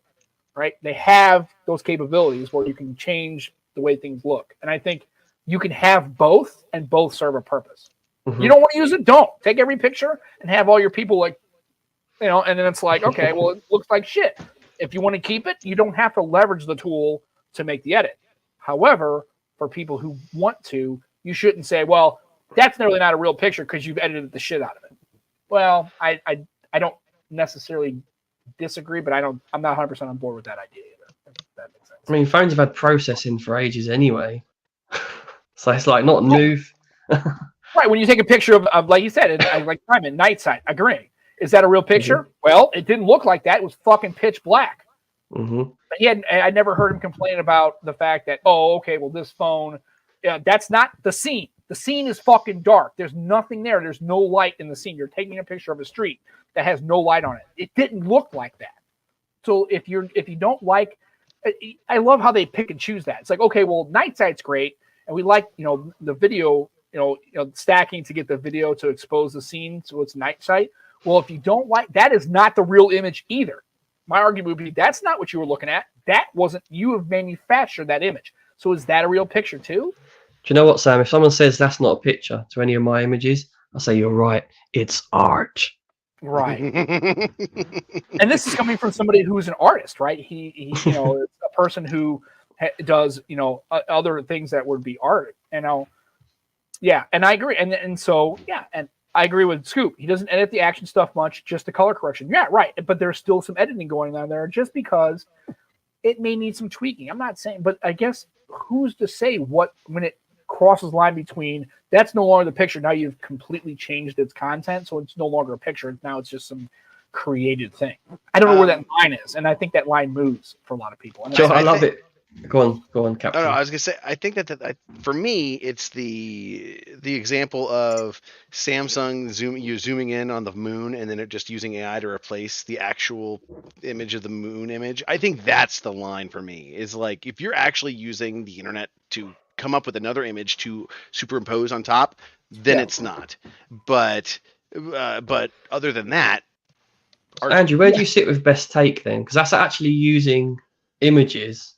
right? They have those capabilities where you can change the way things look. And I think you can have both, and both serve a purpose. You don't want to use it, don't. Take every picture and have all your people like, and then it's like, okay, well, it looks like shit. If you want to keep it, you don't have to leverage the tool to make the edit. However, for people who want to, you shouldn't say, well, that's really not a real picture because you've edited the shit out of it. Well, I don't necessarily disagree, but I'm not 100% on board with that idea either. If that makes sense. I mean, phones have had processing for ages anyway. So it's like not new. Right, when you take a picture of like you said, like Simon, night sight, agree. Is that a real picture? Well, it didn't look like that. It was fucking pitch black. But I never heard him complain about the fact that, oh, okay, well, this phone, that's not the scene. The scene is fucking dark. There's nothing there. There's no light in the scene. You're taking a picture of a street that has no light on it. It didn't look like that. So if you don't like, I love how they pick and choose that. It's like, okay, well, night sight's great, and we like the video. Stacking to get the video to expose the scene so it's night sight. Well, if you don't like that, is not the real image either. My argument would be that's not what you were looking at. That wasn't, you have manufactured that image. So is that a real picture too? Do you know what, Sam? If someone says that's not a picture to any of my images, I say you're right. It's art. Right. And this is coming from somebody who's an artist, right? He is a person who does other things that would be art. Yeah, and I agree. And so, yeah, and I agree with Scoop. He doesn't edit the action stuff much, just the color correction. Yeah, right. But there's still some editing going on there just because it may need some tweaking. I'm not saying, but I guess who's to say what, when it crosses the line between that's no longer the picture, now you've completely changed its content, so it's no longer a picture. Now it's just some created thing. I don't know where that line is, and I think that line moves for a lot of people. Joe, I love it. Go on, Captain. No, I was gonna say, I think that for me, it's the example of Samsung zooming in on the moon and then it just using AI to replace the actual image of the moon image. I think that's the line for me. Is like if you're actually using the internet to come up with another image to superimpose on top, then it's not. But other than that, Andrew, where do you sit with best take then? Because that's actually using images.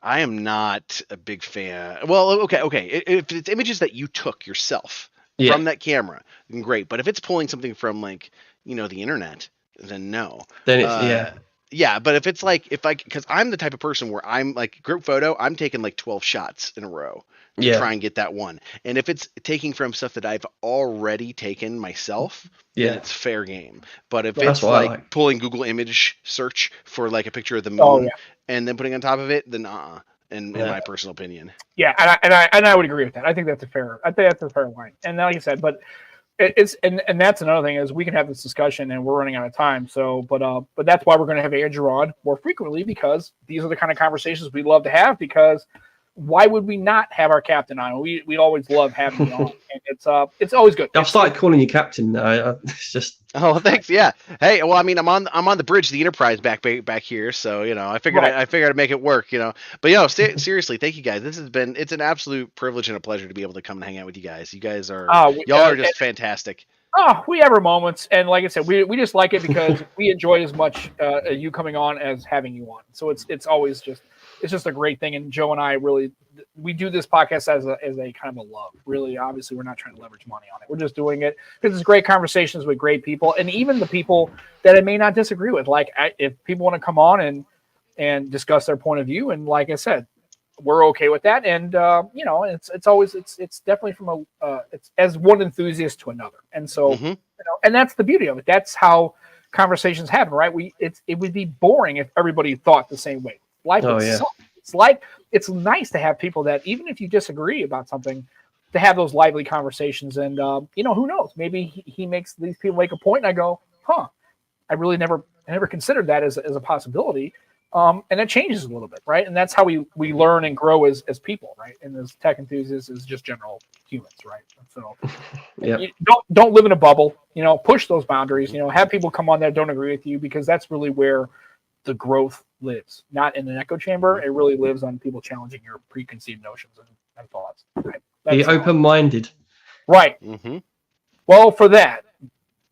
I am not a big fan. Well, okay. If it's images that you took yourself from that camera, then great. But if it's pulling something from like, the internet, then no. Then it's Yeah, but if it's like because I'm the type of person where I'm like group photo, I'm taking like 12 shots in a row to try and get that one. And if it's taking from stuff that I've already taken myself, then it's fair game. But if it's like pulling Google image search for like a picture of the moon and then putting on top of it, then in my personal opinion. Yeah, and I would agree with that. I think that's a fair line. And like I said, but it's and that's another thing is we can have this discussion and we're running out of time. So, but that's why we're going to have Andrew on more frequently, because these are the kind of conversations we love to have. Because why would we not have our captain on? We always love having you on, and it's always good. I've started calling you captain now. It's just thanks. Yeah. Hey, well, I mean, I'm on the bridge of the Enterprise back here, so I figured I'd make it work, But seriously, thank you guys. It's an absolute privilege and a pleasure to be able to come and hang out with you guys. You guys are y'all are just fantastic. Oh, we have our moments, and like I said, we just like it because we enjoy as much you coming on as having you on. So it's always just. It's just a great thing, and Joe and I we do this podcast as a kind of a love. Really, obviously, we're not trying to leverage money on it. We're just doing it because it's great conversations with great people, and even the people that I may not disagree with. Like, if people want to come on and discuss their point of view, and like I said, we're okay with that. And it's always it's definitely from it's as one enthusiast to another, and so and that's the beauty of it. That's how conversations happen, right? It would be boring if everybody thought the same way. Life it's nice to have people that even if you disagree about something, to have those lively conversations. And who knows, maybe he makes these people make a point and I go, I really never considered that as a possibility, and it changes a little bit, right? And that's how we learn and grow as people, right? And as tech enthusiasts, as just general humans, right? So don't live in a bubble, push those boundaries, have people come on that don't agree with you, because that's really where the growth lives, not in an echo chamber. It really lives on people challenging your preconceived notions and thoughts. Right? Be open-minded. Right. Mm-hmm. Well, for that,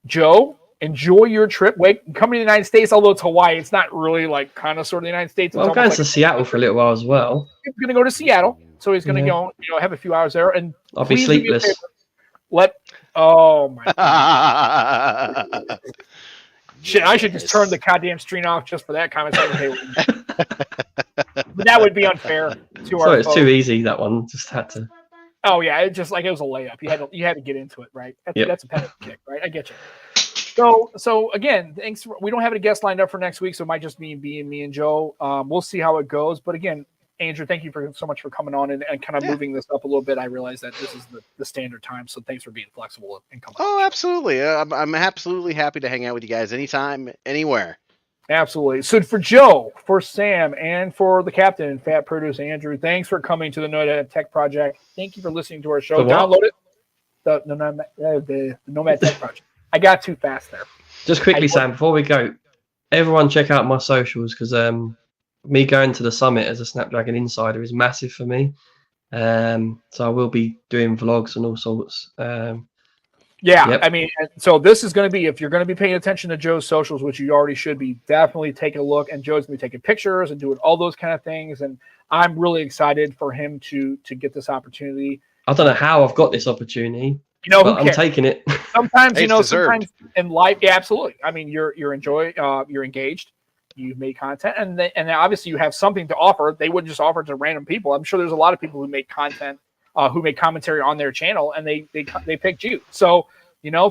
Joe, enjoy your trip. Coming to the United States, although it's Hawaii, it's not really like kind of sort of the United States. Well, I'm going to Seattle for a little while as well. He's going to go to Seattle, so he's going to go, have a few hours there, and I'll be sleepless. Oh my. Shit, I should just turn the goddamn stream off just for that comment. But that would be unfair to our. So it's too easy, that one. Just had to. Oh yeah, it was a layup. You had to get into it, right? That's a penalty kick, right? I get you. So again, thanks. We don't have a guest lined up for next week, so it might just be me and Joe. We'll see how it goes. But again, Andrew, thank you so much for coming on and kind of moving this up a little bit. I realize that this is the standard time, so thanks for being flexible and coming. Oh, absolutely. I'm absolutely happy to hang out with you guys anytime, anywhere. Absolutely. So for Joe, for Sam, and for the captain and FatProduce, Andrew, thanks for coming to the Nomad Tech Project. Thank you for listening to our show. Download it. The Nomad Tech Project. I got too fast there. Just quickly, Sam, before we go, everyone check out my socials, because me going to the summit as a Snapdragon insider is massive for me. So I will be doing vlogs and all sorts. I mean, so this is going to be, if you're going to be paying attention to Joe's socials, which you already should be, definitely take a look. And Joe's going to be taking pictures and doing all those kind of things. And I'm really excited for him to get this opportunity. I don't know how I've got this opportunity. I'm taking it. Sometimes, sometimes in life, yeah, absolutely. I mean, you're engaged. You've made content, and obviously you have something to offer. They wouldn't just offer it to random people. I'm sure there's a lot of people who make content, who make commentary on their channel, and they picked you. So,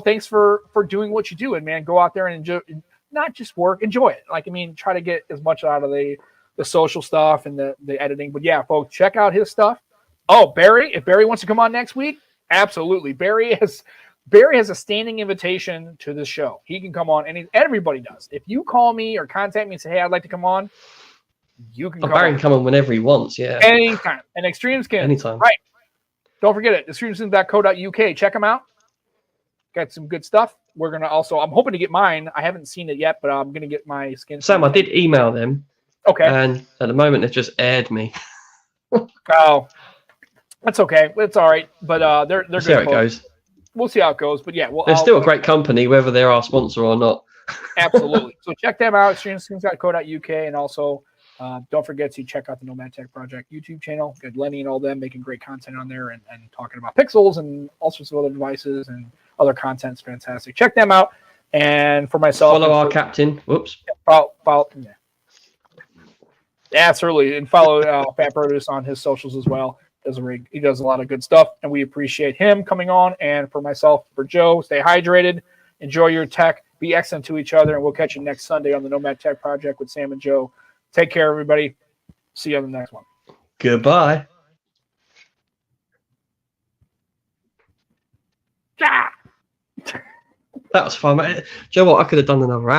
thanks for doing what you do, and man, go out there and enjoy, not just work, enjoy it. Like, I mean, try to get as much out of the social stuff and the editing. But yeah, folks, check out his stuff. Oh, Barry, if Barry wants to come on next week, absolutely. Barry has a standing invitation to this show. He can come on, and everybody does. If you call me or contact me and say, hey, I'd like to come on, you can Barry can come on whenever he wants. Yeah. Anytime. And Extreme Skins. Anytime. Right. Don't forget it. Extremeskins.co.uk. Check them out. Got some good stuff. We're going to also, I'm hoping to get mine. I haven't seen it yet, but I'm going to get my skins. Sam, I did email them. Okay. And at the moment, they've just aired me. Oh, that's okay. It's all right. But they're We'll good. see how it goes. We'll see how it goes. But yeah, they're still a great company, whether they're our sponsor or not. Absolutely. So check them out, extremeskins.co.uk, and also don't forget to check out the Nomad Tech Project YouTube channel. Good Lenny and all them making great content on there and talking about pixels and all sorts of other devices and other content's fantastic. Check them out. And for myself, follow our captain. Whoops. Follow. Yeah, certainly. And follow FatProduce on his socials as well. He does a lot of good stuff, and we appreciate him coming on. And for myself, for Joe, stay hydrated, enjoy your tech, be excellent to each other, and we'll catch you next Sunday on the Nomad Tech Project with Sam and Joe. Take care, everybody. See you on the next one. Goodbye. Ah! That was fun, mate. Do you know what? I could have done another hour.